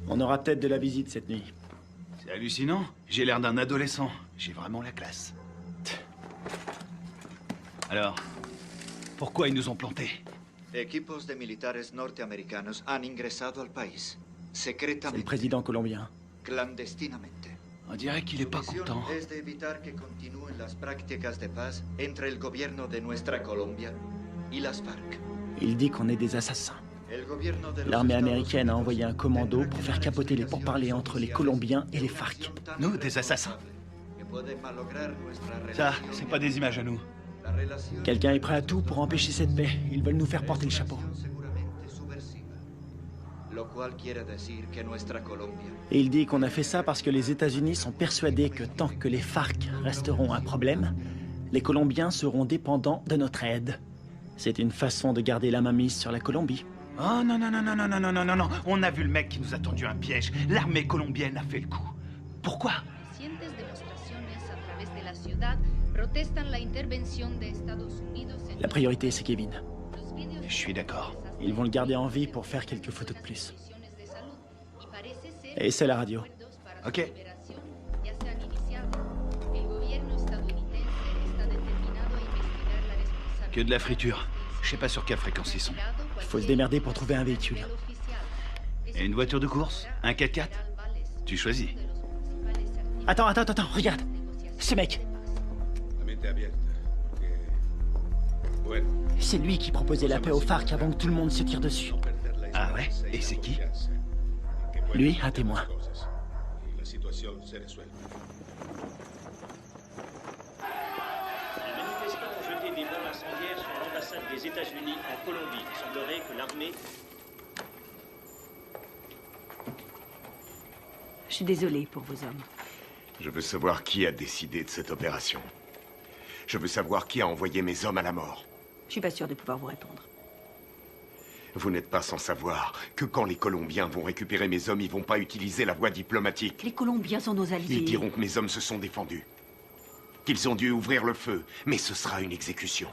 Speaker 8: On aura peut-être de la visite cette nuit.
Speaker 2: C'est hallucinant. J'ai l'air d'un adolescent. J'ai vraiment la classe. Alors, pourquoi ils nous ont plantés?
Speaker 4: Equipos de militares norteamericanos han ingresado al país,
Speaker 8: C'est
Speaker 4: secretamente,
Speaker 8: le président colombien.
Speaker 4: clandestinamente.
Speaker 2: On dirait qu'il est pas
Speaker 4: Su misión
Speaker 2: content.
Speaker 4: es de evitar que continúen las prácticas de paz entre el gobierno de nuestra Colombia y las FARC.
Speaker 8: Il dit qu'on est des assassins.
Speaker 4: El gobierno de los
Speaker 8: L'armée
Speaker 4: Estados
Speaker 8: américaine a envoyé un commando pour faire capoter les pourparlers entre les Colombiens et les FARC.
Speaker 2: Nous, des assassins.
Speaker 4: que pueden malograr nuestra
Speaker 2: Ça,
Speaker 4: relación.
Speaker 2: c'est pas des images à nous.
Speaker 4: La relación
Speaker 8: Quelqu'un est prêt à tout pour empêcher cette paix. Ils veulent nous faire porter le chapeau.
Speaker 4: seguramente subversiva. Lo cual quiere decir que nuestra Colombia
Speaker 8: Et il dit qu'on a fait ça parce que les États-Unis sont persuadés que tant que les FARC resteront un problème, les Colombiens seront dépendants de notre aide. C'est une façon de garder la main mise sur la Colombie.
Speaker 2: Oh non, non, non, non, non, non, non, non, non, non. On a vu le mec qui nous a tendu un piège. L'armée colombienne a fait le coup. Pourquoi?
Speaker 10: Recientes demostraciones a través de la ciudad protestan la intervención de Estados Unidos en
Speaker 8: La priorité, c'est Kevin.
Speaker 2: Je suis d'accord.
Speaker 8: Ils vont le garder en vie pour faire quelques photos de plus.
Speaker 10: de salud y parece ser
Speaker 8: Et c'est la radio.
Speaker 2: Ok.
Speaker 10: ya se han iniciado. El gobierno estadounidense está determinado a investigar la responsabilidad.
Speaker 2: Que de la friture. Je sais pas sur quelle fréquence ils sont.
Speaker 8: Il faut se démerder pour trouver un véhicule.
Speaker 2: Et une voiture de course? Un 4x4? Tu choisis.
Speaker 8: Attends, regarde. Ce mec, c'est lui qui proposait la paix aux FARC avant que tout le monde se tire dessus.
Speaker 2: Ah ouais? Et c'est qui?
Speaker 8: Lui, un témoin.
Speaker 11: La situación se resuelve.
Speaker 19: Les manifestants ont jeté des bombes incendiaires sur l'ambassade des États-Unis en Colombie. Il semblerait que l'armée...
Speaker 14: Je suis désolée pour vos hommes.
Speaker 7: Je veux savoir qui a décidé de cette opération. Je veux savoir qui a envoyé mes hommes à la mort.
Speaker 14: Je suis pas sûre de pouvoir vous répondre.
Speaker 7: Vous n'êtes pas sans savoir que quand les Colombiens vont récupérer mes hommes, ils vont pas utiliser la voie diplomatique.
Speaker 14: Les Colombiens sont nos alliés.
Speaker 7: Ils diront que mes hommes se sont défendus. Qu'ils ont dû ouvrir le feu, mais ce sera une exécution.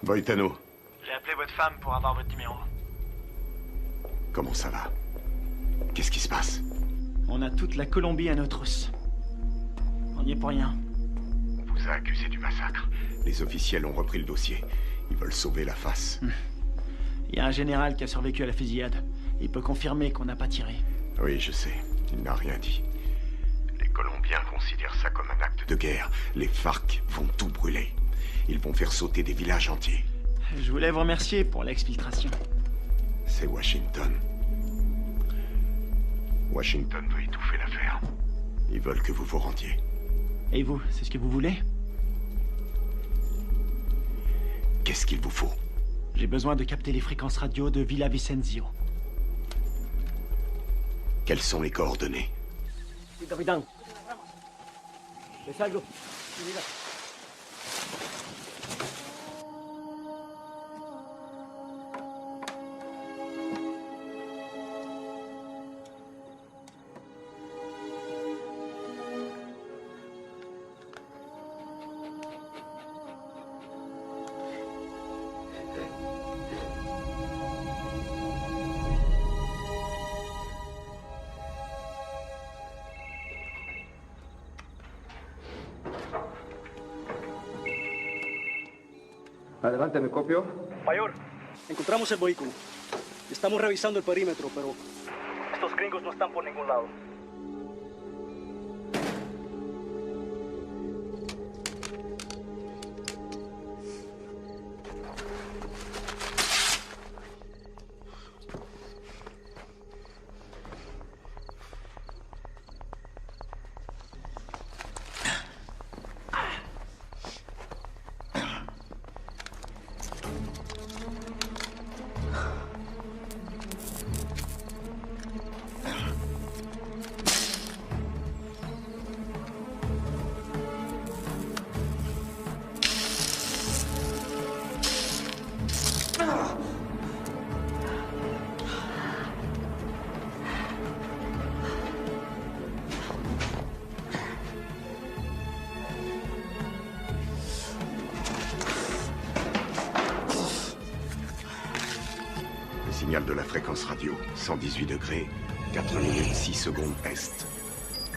Speaker 7: Voitano,
Speaker 8: J'ai appelé votre femme pour avoir votre numéro.
Speaker 7: comment ça va? Qu'est-ce qui se passe?
Speaker 8: On a toute la Colombie à nos trousses. On n'y est pour rien.
Speaker 7: On vous a accusé du massacre. Les officiels ont repris le dossier. Ils veulent sauver la face.
Speaker 8: Il y a un général qui a survécu à la fusillade. Il peut confirmer qu'on n'a pas tiré.
Speaker 7: Oui, je sais. Il n'a rien dit. Les Colombiens considèrent ça comme un acte de guerre. Les FARC vont tout brûler. Ils vont faire sauter des villages entiers.
Speaker 8: Je voulais vous remercier pour l'exfiltration.
Speaker 7: C'est Washington. Washington veut étouffer l'affaire. Ils veulent que vous vous rendiez.
Speaker 8: Et vous, c'est ce que vous voulez?
Speaker 7: Qu'est-ce qu'il vous faut?
Speaker 8: J'ai besoin de capter les fréquences radio de Villa Vicenzio.
Speaker 7: Quelles sont les coordonnées?
Speaker 18: Sí, capitán. ¿Ves algo? Mira.
Speaker 12: Adelante, ¿me copio?
Speaker 18: Mayor, encontramos el vehículo. Estamos revisando el perímetro, pero estos gringos no están por ningún lado.
Speaker 7: signal de la fréquence radio. 118 degrés, 4 minutes 6 secondes est.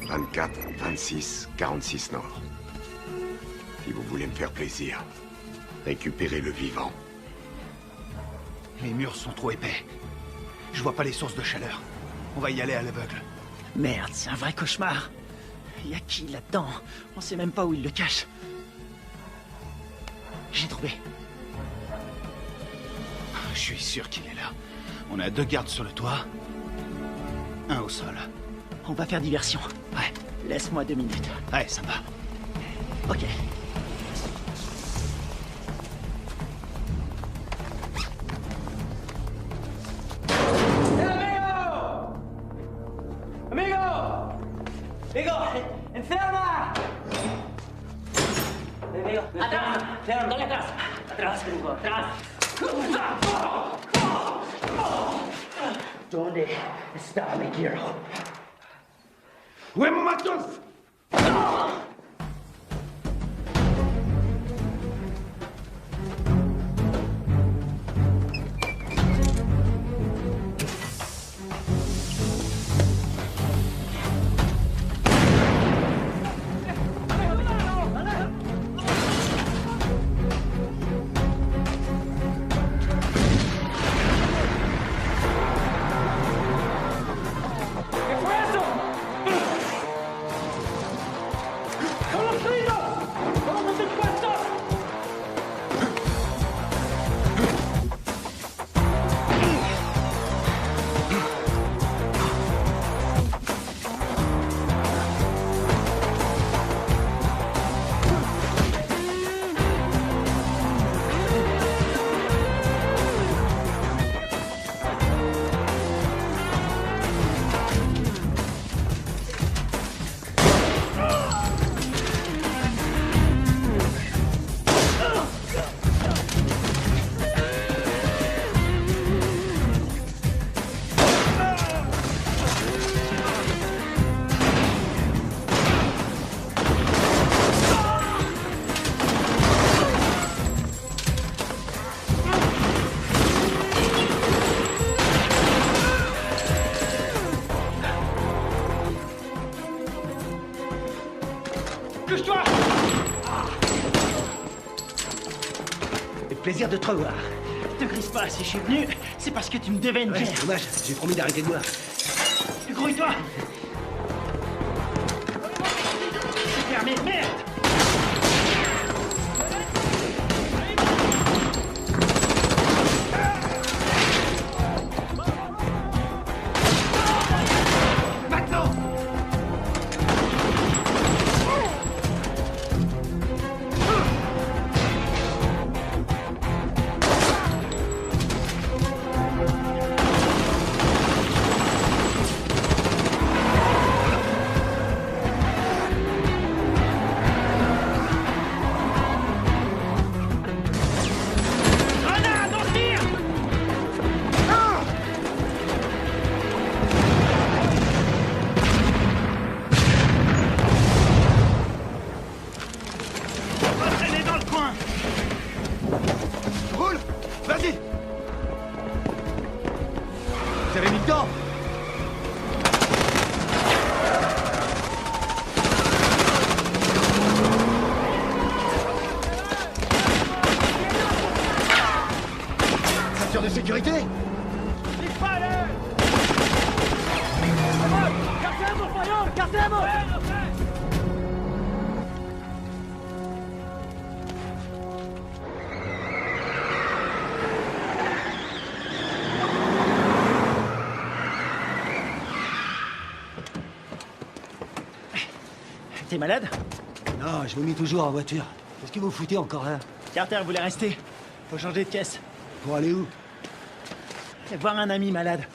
Speaker 7: 24, 26, 46 nord. Si vous voulez me faire plaisir, récupérez le vivant.
Speaker 2: Les murs sont trop épais. Je vois pas les sources de chaleur. On va y aller à l'aveugle.
Speaker 8: Merde, c'est un vrai cauchemar. Y a qui là-dedans? On sait même pas où il le cache. J'ai trouvé.
Speaker 2: Je suis sûr qu'il est là. On a 2 gardes sur le toit. 1 au sol.
Speaker 8: On va faire diversion. Ouais. Laisse-moi 2 minutes.
Speaker 2: Ouais, ça va.
Speaker 8: Ok.
Speaker 21: ¡Amigo! ¡Enferma! ¡Amigo! ¡Atrás! ¡Dale atrás! ¡Atrás, gringo! ¡Atrás! ¿Dónde está mi hero?
Speaker 13: ¡Huevos matos!
Speaker 8: Plaisir de te revoir. Te grise pas, si je suis venu, c'est parce que tu me devais une bière.
Speaker 21: C'est dommage, j'ai promis d'arrêter de boire.
Speaker 8: Grouille-toi. C'est fermé, merde.
Speaker 21: De sécurité.
Speaker 8: T'es malade?
Speaker 21: Non, je vomis toujours en voiture. Qu'est-ce que vous foutez encore là?
Speaker 8: Carter voulait rester. Faut changer de caisse.
Speaker 21: Pour aller où?
Speaker 8: Voir un ami malade.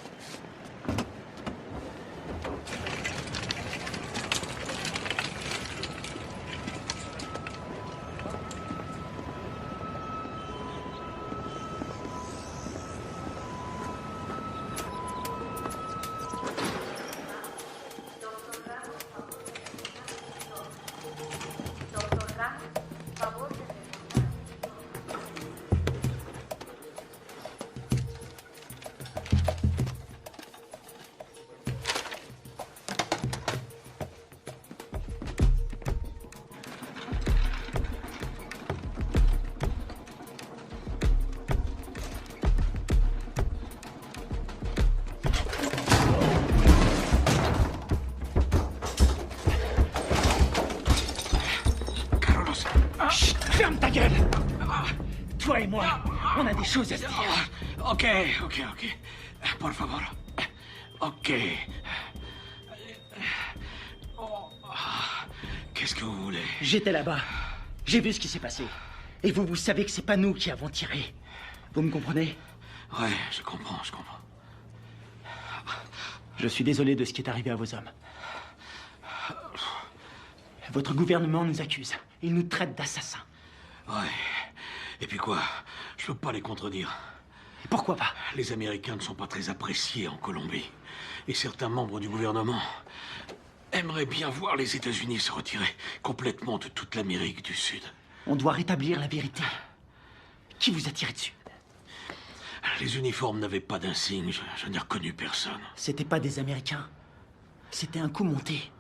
Speaker 8: Toi et moi, on a des choses à se dire.
Speaker 5: Ok. Por favor. Ok. Qu'est-ce que vous voulez?
Speaker 8: J'étais là-bas. J'ai vu ce qui s'est passé. Et vous savez que c'est pas nous qui avons tiré. Vous me comprenez?
Speaker 5: Ouais, je comprends.
Speaker 8: Je suis désolé de ce qui est arrivé à vos hommes. Votre gouvernement nous accuse. Il nous traite d'assassins.
Speaker 5: Ouais. Et puis quoi? Je peux pas les contredire.
Speaker 8: Et pourquoi pas?
Speaker 5: Les Américains ne sont pas très appréciés en Colombie. Et certains membres du gouvernement aimeraient bien voir les États-Unis se retirer complètement de toute l'Amérique du Sud.
Speaker 8: On doit rétablir la vérité. Qui vous a tiré dessus?
Speaker 5: Les uniformes n'avaient pas d'insigne. Je n'ai reconnu personne.
Speaker 8: C'était pas des Américains. C'était un coup monté.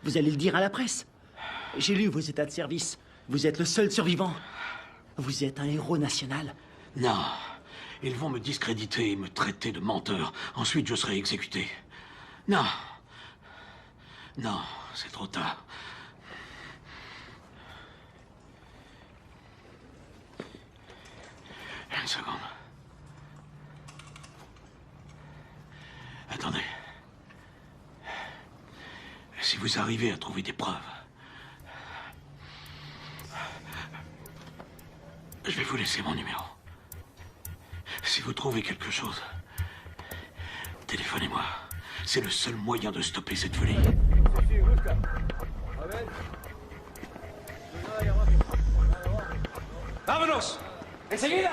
Speaker 8: Vous allez le dire à la presse. J'ai lu vos états de service. Vous êtes le seul survivant. Vous êtes un héros national.
Speaker 5: Non. Ils vont me discréditer et me traiter de menteur. Ensuite, je serai exécuté. Non. Non, c'est trop tard. Une seconde. Attendez. Si vous arrivez à trouver des preuves, je vais vous laisser mon numéro. Si vous trouvez quelque chose, téléphonez-moi. C'est le seul moyen de stopper cette folie.
Speaker 3: ¡Vámonos! ¡Enseguida!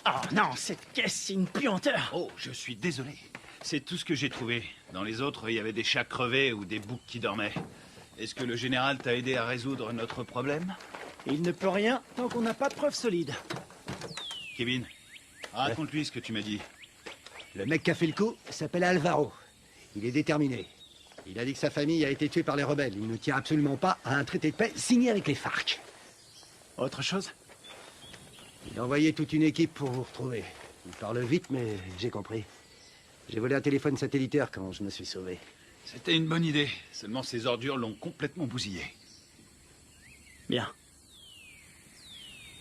Speaker 8: Oh non, cette caisse, c'est une puanteur.
Speaker 2: Oh, je suis désolé. C'est tout ce que j'ai trouvé. Dans les autres, il y avait des chats crevés ou des boucs qui dormaient. Est-ce que le général t'a aidé à résoudre notre problème?
Speaker 8: Il ne peut rien tant qu'on n'a pas de preuves solides.
Speaker 2: Kevin, raconte-lui ce que tu m'as dit.
Speaker 16: Le mec qui a fait le coup s'appelle Alvaro. Il est déterminé. Il a dit que sa famille a été tuée par les rebelles. Il ne tient absolument pas à un traité de paix signé avec les FARC.
Speaker 8: Autre chose?
Speaker 16: Il a envoyé toute une équipe pour vous retrouver. Il parle vite, mais j'ai compris. J'ai volé un téléphone satellitaire quand je me suis sauvé.
Speaker 2: C'était une bonne idée. Seulement ces ordures l'ont complètement bousillé.
Speaker 8: Bien.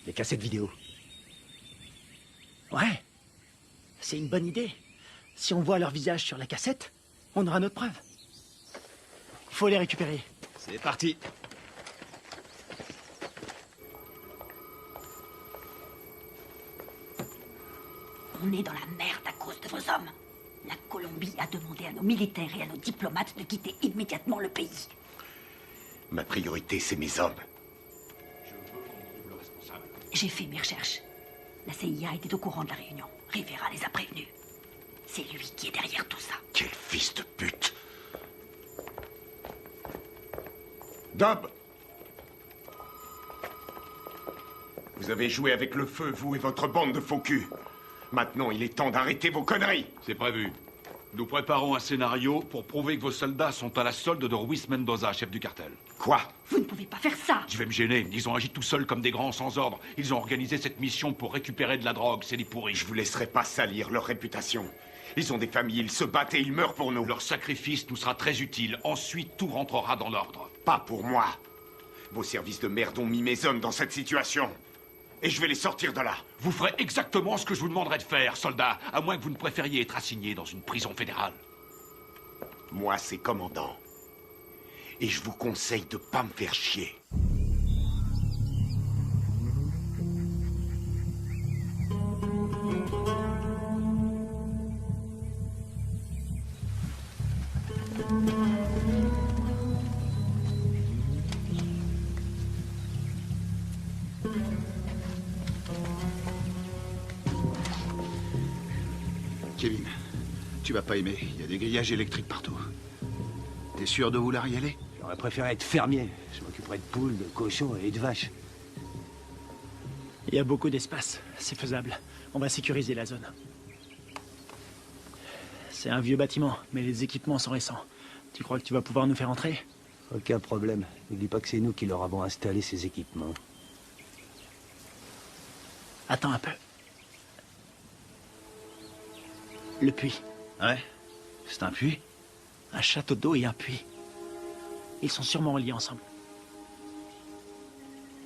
Speaker 16: Les cassettes vidéo.
Speaker 8: Ouais. C'est une bonne idée. Si on voit leur visage sur la cassette, on aura notre preuve. Il faut les récupérer.
Speaker 2: C'est parti.
Speaker 14: On est dans la merde à cause de vos hommes. La Colombie a demandé à nos militaires et à nos diplomates de quitter immédiatement le pays.
Speaker 7: Ma priorité, c'est mes hommes.
Speaker 14: J'ai fait mes recherches. La CIA était au courant de la réunion. Rivera les a prévenus. C'est lui qui est derrière tout ça.
Speaker 7: Quel fils de pute! Dob! Vous avez joué avec le feu, vous et votre bande de faux culs. Maintenant, il est temps d'arrêter vos conneries.
Speaker 1: C'est prévu. Nous préparons un scénario pour prouver que vos soldats sont à la solde de Ruiz Mendoza, chef du cartel.
Speaker 7: Quoi?
Speaker 14: Vous ne pouvez pas faire ça.
Speaker 1: Je vais me gêner. Ils ont agi tout seuls comme des grands sans ordre. Ils ont organisé cette mission pour récupérer de la drogue. C'est des pourris.
Speaker 7: Je vous laisserai pas salir leur réputation. Ils ont des familles, ils se battent et ils meurent pour nous.
Speaker 1: Leur sacrifice nous sera très utile. Ensuite, tout rentrera dans l'ordre.
Speaker 7: Pas pour moi. Vos services de merde ont mis mes hommes dans cette situation. Et je vais les sortir de là.
Speaker 1: Vous ferez exactement ce que je vous demanderai de faire, soldat, à moins que vous ne préfériez être assigné dans une prison fédérale.
Speaker 7: Moi, c'est commandant. Et je vous conseille de pas me faire chier.
Speaker 2: Kevin, tu vas pas aimer. Il y a des grillages électriques partout. T'es sûr de vouloir y aller?
Speaker 16: J'aurais préféré être fermier. Je m'occuperais de poules, de cochons et de vaches.
Speaker 8: Il y a beaucoup d'espace. C'est faisable. On va sécuriser la zone. C'est un vieux bâtiment, mais les équipements sont récents. Tu crois que tu vas pouvoir nous faire entrer?
Speaker 16: Aucun problème. N'oublie pas que c'est nous qui leur avons installé ces équipements.
Speaker 8: Attends un peu. Le puits.
Speaker 2: Ouais? C'est un puits?
Speaker 8: Un château d'eau et un puits. Ils sont sûrement reliés ensemble.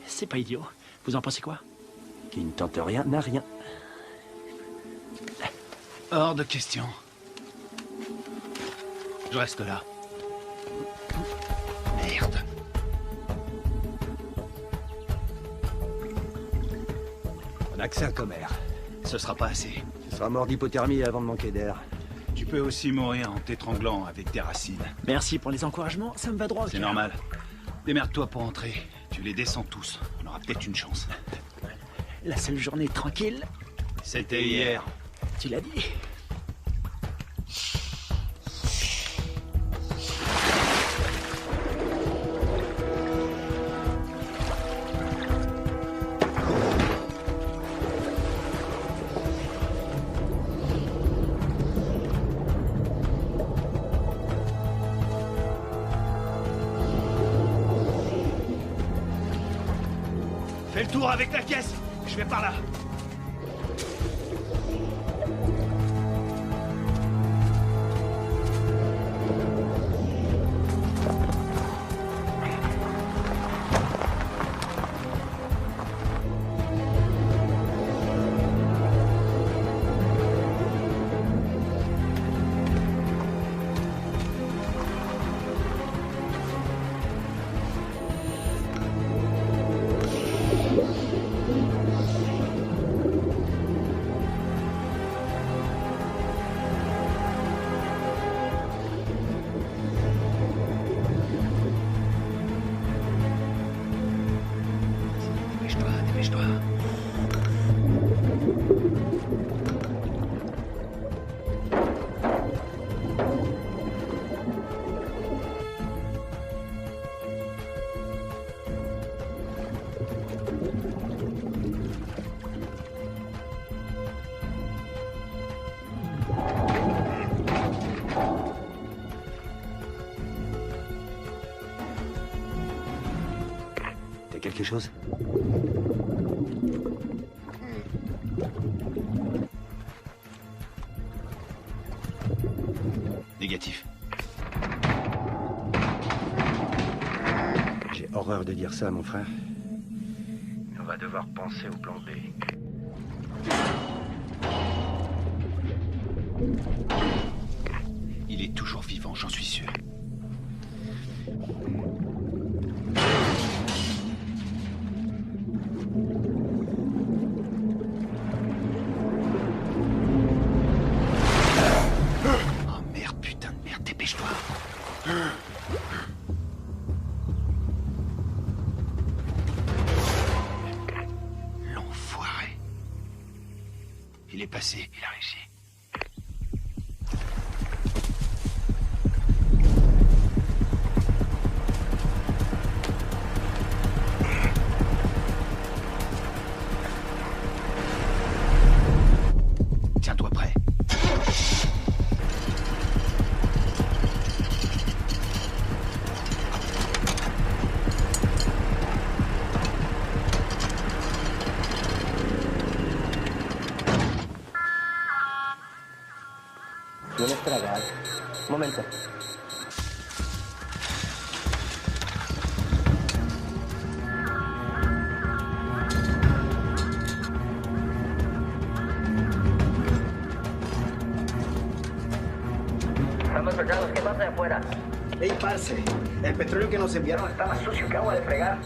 Speaker 8: C'est pas idiot. Vous en pensez quoi?
Speaker 22: Qui ne tente rien n'a rien.
Speaker 2: Hors de question. Je reste là. Merde.
Speaker 16: On a que ça comme air.
Speaker 2: Ce sera pas assez.
Speaker 16: Tu seras mort d'hypothermie avant de manquer d'air.
Speaker 2: Tu peux aussi mourir en t'étranglant avec des racines.
Speaker 8: Merci pour les encouragements, ça me va droit au cœur.
Speaker 2: C'est normal. Démerde-toi pour entrer. Tu les descends tous. On aura peut-être une chance.
Speaker 8: La seule journée tranquille...
Speaker 2: C'était hier.
Speaker 8: Tu l'as dit.
Speaker 2: Fais le tour avec la caisse. Je vais par là.
Speaker 16: Quelque chose?
Speaker 2: Négatif.
Speaker 16: J'ai horreur de dire ça, mon frère.
Speaker 22: On va devoir penser au plan B.
Speaker 2: Il est toujours vivant, j'en suis sûr. L'enfoiré. Il est passé, il a réussi. Tiens-toi prêt.
Speaker 22: No me estragas. Un momento.
Speaker 21: Estamos soldados, ¿qué pasa de afuera?
Speaker 18: Ey, parce, el petróleo que nos enviaron
Speaker 21: Está más sucio que agua de fregar.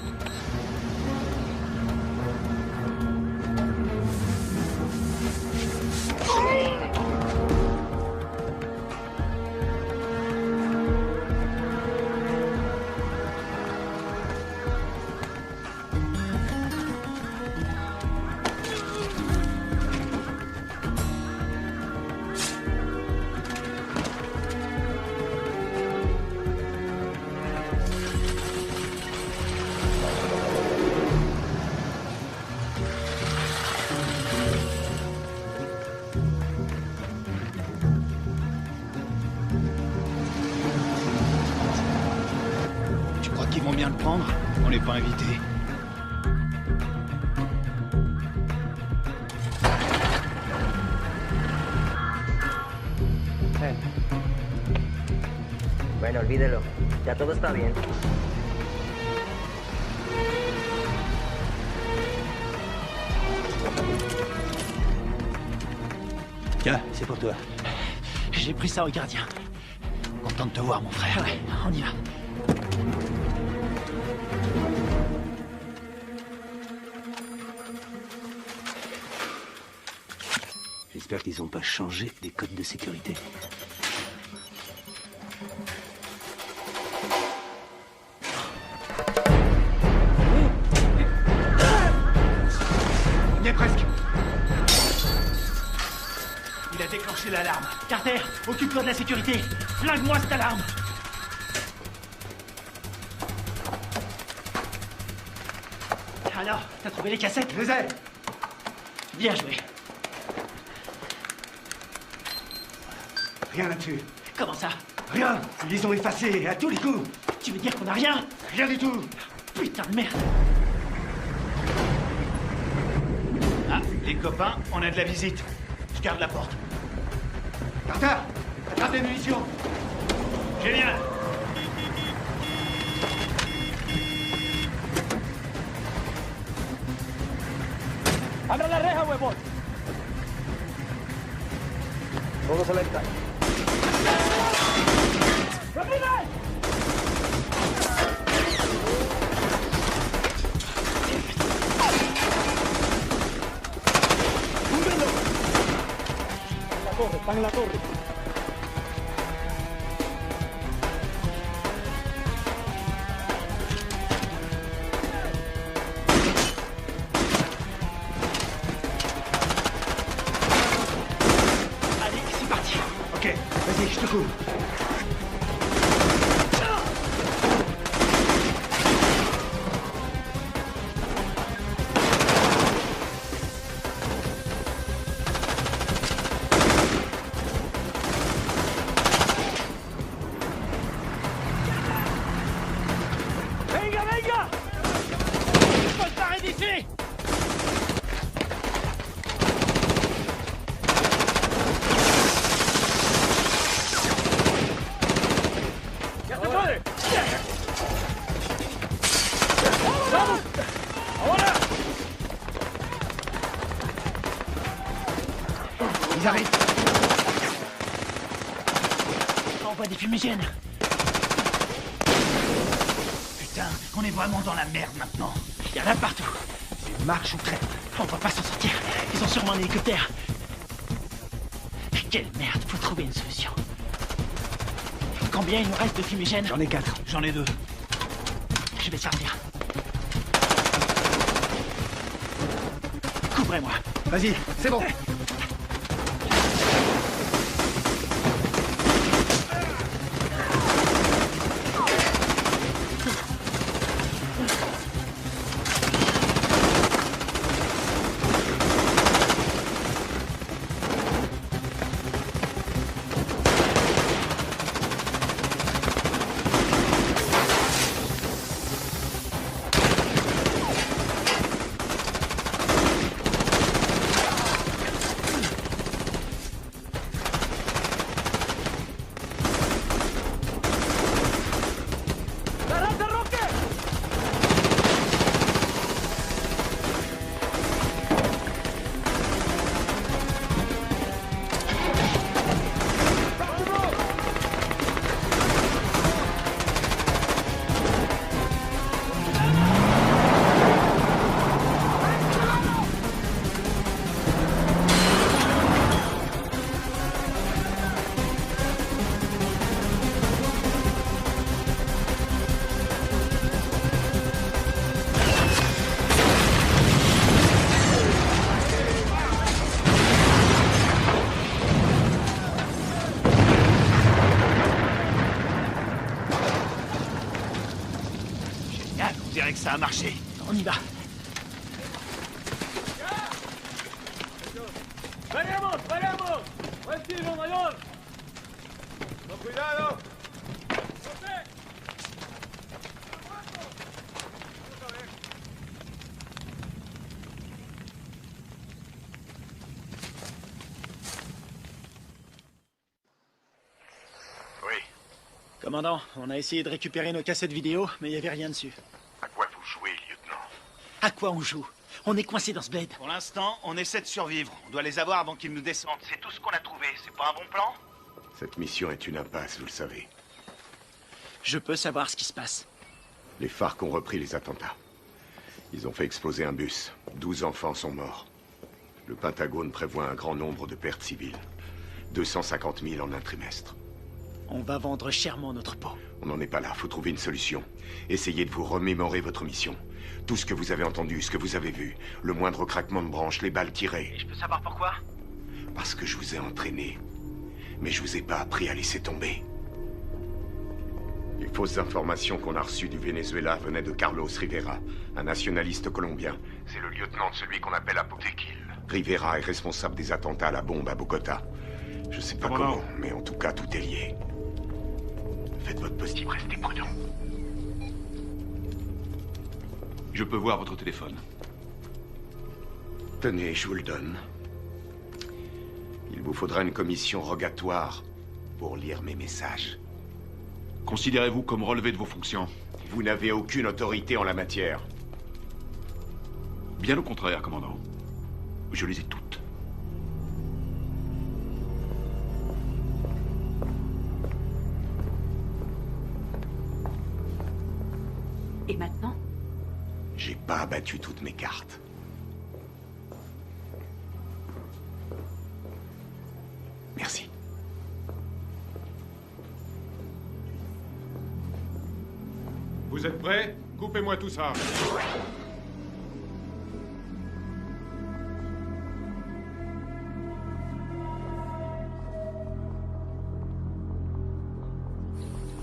Speaker 2: Ils vont bien le prendre. On n'est pas invités.
Speaker 21: Bueno, olvídelo. Ya todo está bien.
Speaker 16: Tiens, c'est pour toi.
Speaker 8: J'ai pris ça au gardien.
Speaker 16: Content de te voir, mon frère.
Speaker 8: Ouais, on y va.
Speaker 16: J'espère qu'ils n'ont pas changé les codes de sécurité.
Speaker 8: On y est presque. Il a déclenché l'alarme. Carter, occupe-toi de la sécurité. Flingue-moi cette alarme. Alors, t'as trouvé les cassettes?
Speaker 16: Je les ai.
Speaker 8: Bien joué.
Speaker 16: Rien là-dessus.
Speaker 8: Comment ça?
Speaker 16: Rien. Ils les ont effacés à tous les coups.
Speaker 8: Tu veux dire qu'on a rien?
Speaker 16: Rien du tout.
Speaker 8: Putain de merde.
Speaker 2: Ah, les copains, on a de la visite. Je garde la porte.
Speaker 16: Carter, attrape les munitions.
Speaker 2: Génial.
Speaker 18: ¡Abra la reja, huevón! Todos alerta. ¡Rápido! ¡Húndenlo! Están en la torre.
Speaker 8: Allez, c'est parti.
Speaker 16: Ok, vas-y, je te couvre.
Speaker 18: ¡Venga, venga!
Speaker 8: Faut se barrer d'ici.
Speaker 18: ¡Ya se puede! ¡Vamos! ¡Ahora!
Speaker 16: Ils arrivent.
Speaker 8: Envoie des fumigènes.
Speaker 2: Putain, on est vraiment dans la merde maintenant.
Speaker 8: Il y en a partout.
Speaker 16: Marche ou crête.
Speaker 8: On va pas s'en sortir. Ils ont sûrement un hélicoptère. Quelle merde, faut trouver une solution. Combien il nous reste de fumigènes?
Speaker 16: J'en ai 4.
Speaker 2: J'en ai 2.
Speaker 8: Je vais servir. Couvrez-moi.
Speaker 16: Vas-y, c'est bon.
Speaker 18: ¡Adelante, Roque!
Speaker 2: Génial, on dirait que ça a marché.
Speaker 8: On y va.
Speaker 18: ¡Venimos, venimos! ¡Buen tiro, mayor! ¡Con cuidado!
Speaker 8: Commandant, on a essayé de récupérer nos cassettes vidéo, mais il n'y avait rien dessus.
Speaker 7: À quoi vous jouez, lieutenant?
Speaker 8: À quoi on joue? On est coincé dans ce bled.
Speaker 2: Pour l'instant, on essaie de survivre. On doit les avoir avant qu'ils nous descendent. C'est tout ce qu'on a trouvé. C'est pas un bon plan?
Speaker 7: Cette mission est une impasse, vous le savez.
Speaker 8: Je peux savoir ce qui se passe.
Speaker 7: Les FARC ont repris les attentats. Ils ont fait exploser un bus. 12 enfants sont morts. Le Pentagone prévoit un grand nombre de pertes civiles. 250 000 en un trimestre.
Speaker 8: On va vendre chèrement notre peau.
Speaker 7: On n'en est pas là, faut trouver une solution. Essayez de vous remémorer votre mission. Tout ce que vous avez entendu, ce que vous avez vu. Le moindre craquement de branche, les balles tirées.
Speaker 23: Et je peux savoir pourquoi?
Speaker 7: Parce que je vous ai entraîné. Mais je vous ai pas appris à laisser tomber. Les fausses informations qu'on a reçues du Venezuela venaient de Carlos Rivera, un nationaliste colombien. C'est le lieutenant de celui qu'on appelle Apotequil. Rivera est responsable des attentats à la bombe à Bogota. Je sais pas comment, mais en tout cas, tout est lié. Faites votre possible, restez prudent.
Speaker 1: Je peux voir votre téléphone.
Speaker 7: Tenez, je vous le donne. Il vous faudra une commission rogatoire pour lire mes messages.
Speaker 1: Considérez-vous comme relevé de vos fonctions?
Speaker 7: Vous n'avez aucune autorité en la matière.
Speaker 1: Bien au contraire, commandant. Je les ai toutes.
Speaker 14: Et maintenant?
Speaker 7: J'ai pas abattu toutes mes cartes. Merci.
Speaker 13: Vous êtes prêts? Coupez-moi tout ça.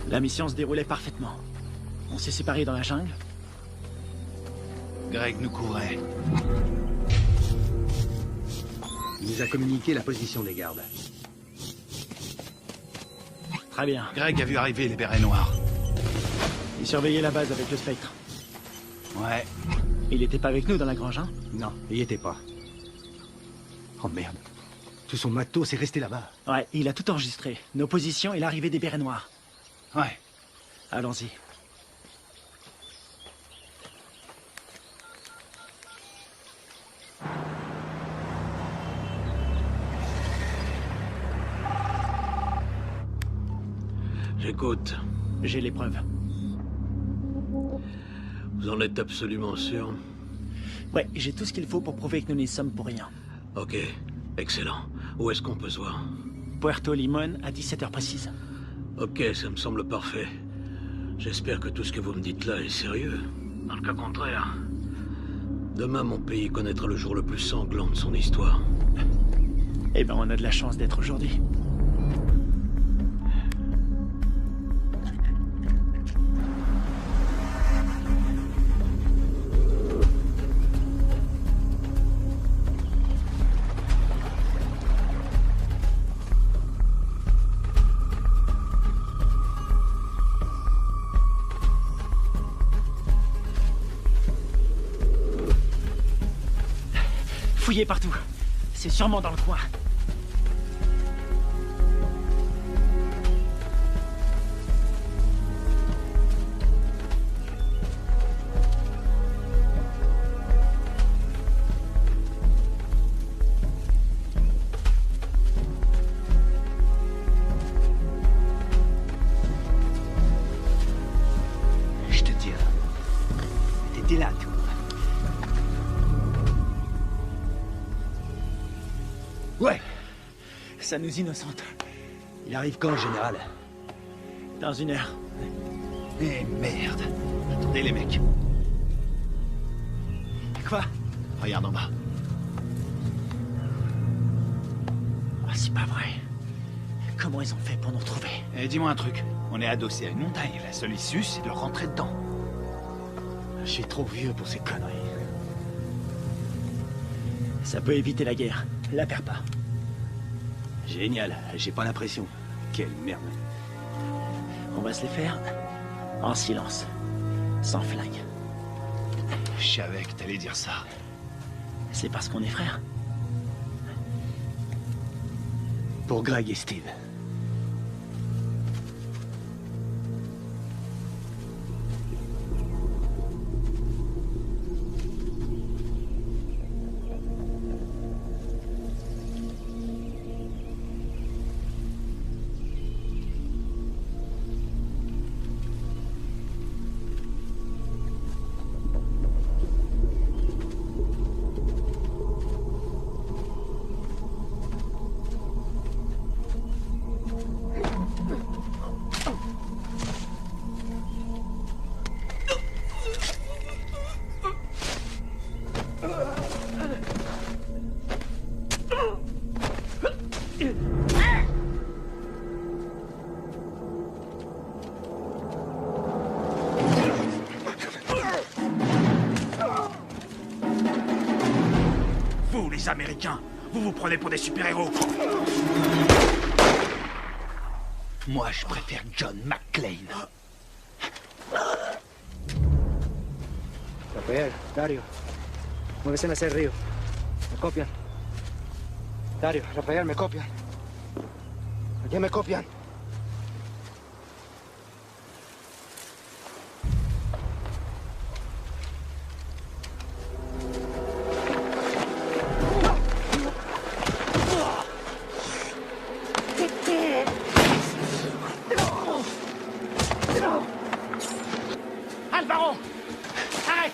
Speaker 8: La mission se déroulait parfaitement. On s'est séparés dans la jungle.
Speaker 2: Greg nous couvrait.
Speaker 16: Il nous a communiqué la position des gardes.
Speaker 8: Très bien.
Speaker 2: Greg a vu arriver les bérets noirs.
Speaker 8: Il surveillait la base avec le spectre.
Speaker 2: Ouais.
Speaker 8: Il était pas avec nous dans la grange, hein?
Speaker 16: Non, il y était pas. Oh merde. Tout son matos est resté là-bas.
Speaker 8: Ouais, il a tout enregistré. Nos positions et l'arrivée des bérets noirs.
Speaker 2: Ouais.
Speaker 8: Allons-y.
Speaker 5: J'écoute.
Speaker 8: J'ai les preuves.
Speaker 5: Vous en êtes absolument sûr?
Speaker 8: Ouais, j'ai tout ce qu'il faut pour prouver que nous n'y sommes pour rien.
Speaker 5: Ok, excellent. Où est-ce qu'on peut se voir?
Speaker 8: Puerto Limón à 17h précise.
Speaker 5: Ok, ça me semble parfait. J'espère que tout ce que vous me dites là est sérieux. Dans le cas contraire, demain mon pays connaîtra le jour le plus sanglant de son histoire.
Speaker 8: Eh ben, on a de la chance d'être aujourd'hui. Fouillez partout. C'est sûrement dans le coin.
Speaker 16: Je te dis, t'étais là, toi. Ouais.
Speaker 8: Ça nous innocente.
Speaker 16: Il arrive quand, général?
Speaker 8: Dans 1 heure.
Speaker 2: Eh merde. Attendez les mecs.
Speaker 8: Quoi?
Speaker 2: Regarde en bas.
Speaker 8: Ah, c'est pas vrai. Comment ils ont fait pour nous retrouver?
Speaker 2: Eh, dis-moi un truc. On est adossé à une montagne. La seule issue, c'est de rentrer dedans.
Speaker 8: Je suis trop vieux pour ces conneries. Ça peut éviter la guerre. La perds pas.
Speaker 16: Génial, j'ai pas l'impression. Quelle merde.
Speaker 8: On va se les faire en silence. Sans flingue.
Speaker 2: Je savais que t'allais dire ça.
Speaker 8: C'est parce qu'on est frères.
Speaker 16: Pour Greg et Steve.
Speaker 15: les Américains. Vous vous prenez pour des super-héros.
Speaker 17: Moi, je préfère John McClane.
Speaker 18: Rafael, Dario, muévese hacia el río. Me copian. Dario, Rafael, me copian. Allá me copian.
Speaker 8: Alvaro! Arrête!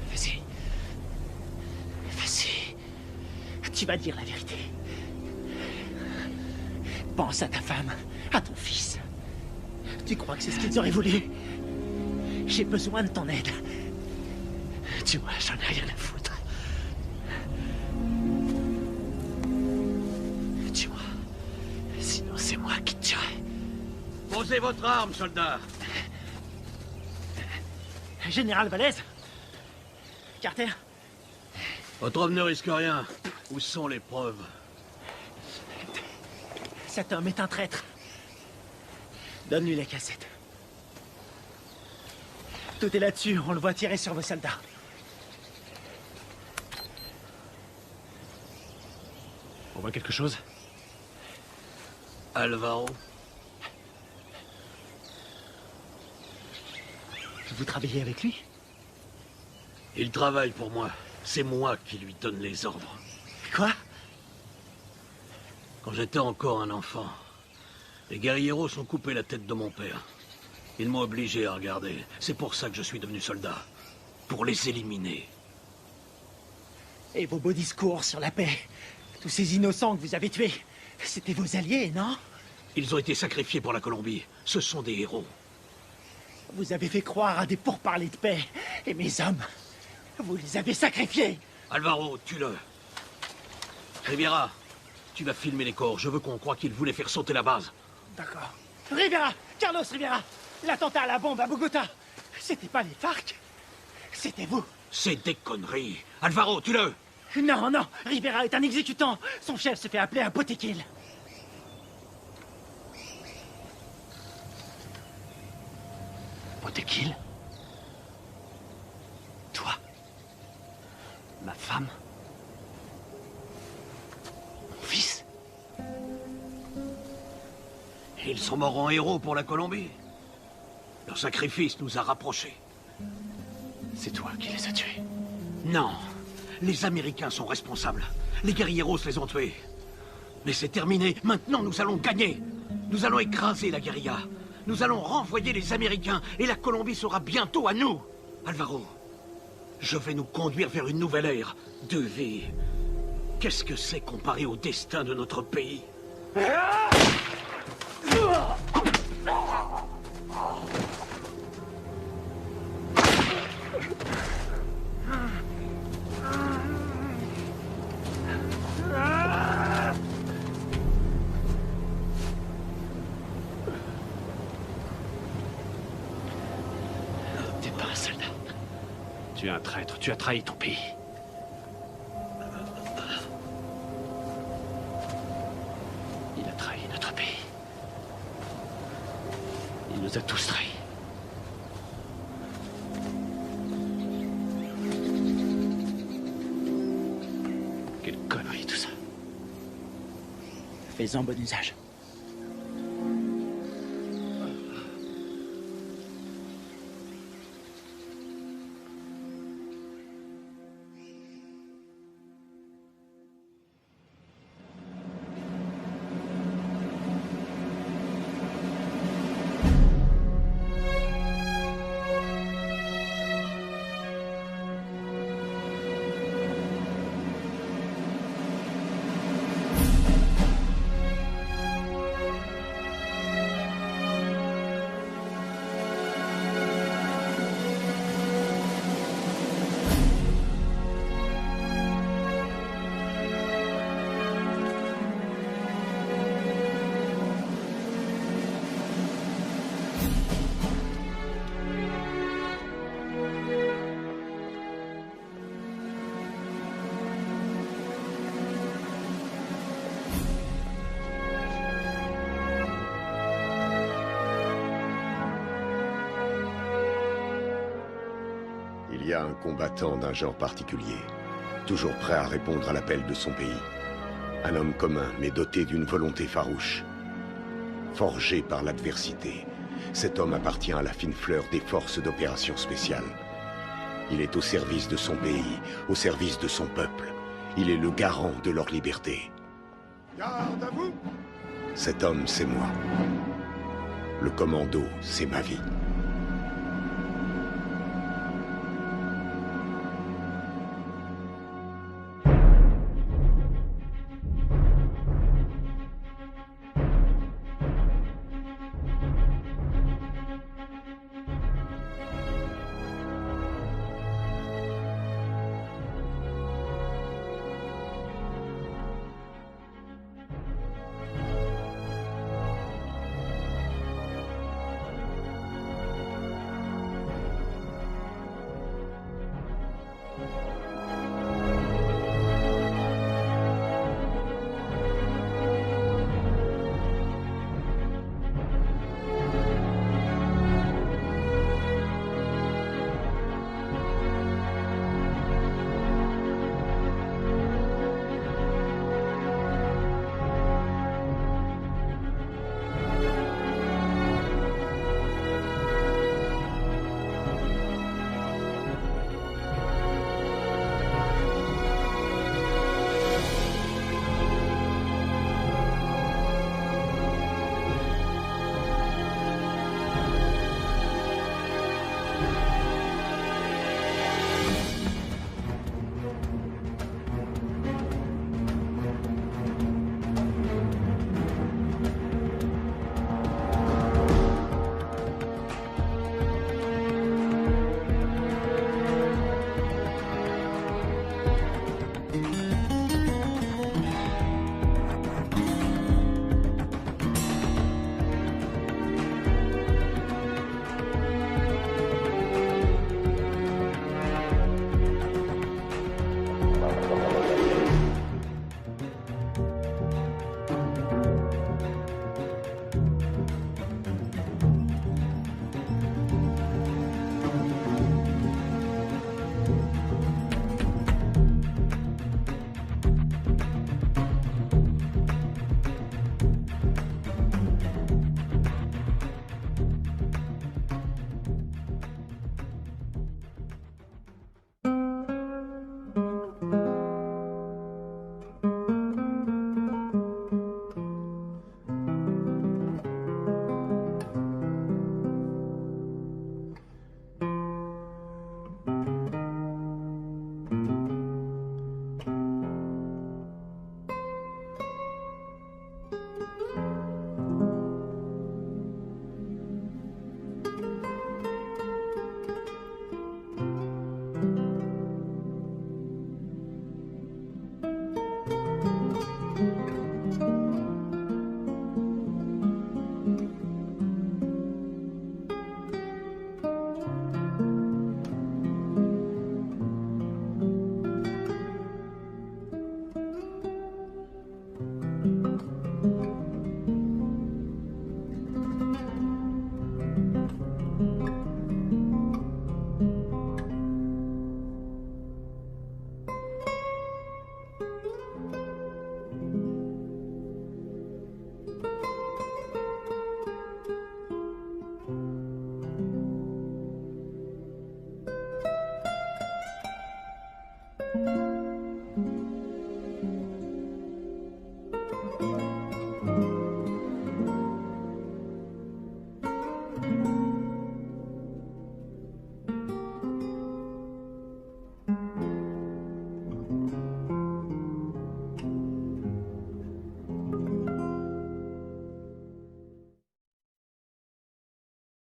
Speaker 8: Vas-y. Vas-y. Tu vas dire la vérité. Pense à ta femme, à ton fils. Tu crois que c'est ce qu'ils auraient voulu? J'ai besoin de ton aide. Tu vois, j'en ai rien à foutre. Tu vois, sinon c'est moi qui te tuerai.
Speaker 5: Posez votre arme, soldat.
Speaker 8: Général Valez? Carter?
Speaker 5: Votre homme ne risque rien. Où sont les preuves?
Speaker 8: Cet homme est un traître. Donne-lui les cassettes. Tout est là-dessus, on le voit tirer sur vos soldats.
Speaker 5: On voit quelque chose? Alvaro?
Speaker 8: Vous travaillez avec lui?
Speaker 5: Il travaille pour moi. C'est moi qui lui donne les ordres.
Speaker 8: Quoi?
Speaker 5: Quand j'étais encore un enfant, les guerrilleros ont coupé la tête de mon père. Ils m'ont obligé à regarder. C'est pour ça que je suis devenu soldat. Pour les éliminer.
Speaker 8: Et vos beaux discours sur la paix? Tous ces innocents que vous avez tués, c'était vos alliés, non?
Speaker 5: Ils ont été sacrifiés pour la Colombie. Ce sont des héros.
Speaker 8: Vous avez fait croire à des pourparlers de paix. Et mes hommes, vous les avez sacrifiés.
Speaker 5: Alvaro, tue-le. Riviera, tu vas filmer les corps. Je veux qu'on croie qu'ils voulaient faire sauter la base.
Speaker 8: D'accord. Rivera! Carlos Rivera! L'attentat à la bombe à Bogota! C'était pas les FARC? C'était vous!
Speaker 5: C'est des conneries! Alvaro, tue-le!
Speaker 8: Non, non! Rivera est un exécutant! Son chef se fait appeler un Botequil! Botequil? Toi? Ma femme? Mon fils?
Speaker 5: Ils sont morts en héros pour la Colombie. Leur sacrifice nous a rapprochés.
Speaker 8: C'est toi qui les as tués?
Speaker 5: Non. Les Américains sont responsables. Les guerrilleros les ont tués. Mais c'est terminé. Maintenant, nous allons gagner. Nous allons écraser la guérilla. Nous allons renvoyer les Américains et la Colombie sera bientôt à nous. Alvaro, je vais nous conduire vers une nouvelle ère de vie. Qu'est-ce que c'est comparé au destin de notre pays?
Speaker 8: T'es pas un soldat.
Speaker 5: Tu es un traître, tu as trahi ton pays. Il a trahi notre pays. Il nous a tous trahis. Quelle connerie tout ça.
Speaker 23: Fais-en bon usage.
Speaker 7: Il y a un combattant d'un genre particulier, toujours prêt à répondre à l'appel de son pays. Un homme commun, mais doté d'une volonté farouche. Forgé par l'adversité, cet homme appartient à la fine fleur des forces d'opération spéciales. Il est au service de son pays, au service de son peuple. Il est le garant de leur liberté.
Speaker 6: Garde à vous!
Speaker 7: Cet homme, c'est moi. Le commando, c'est ma vie.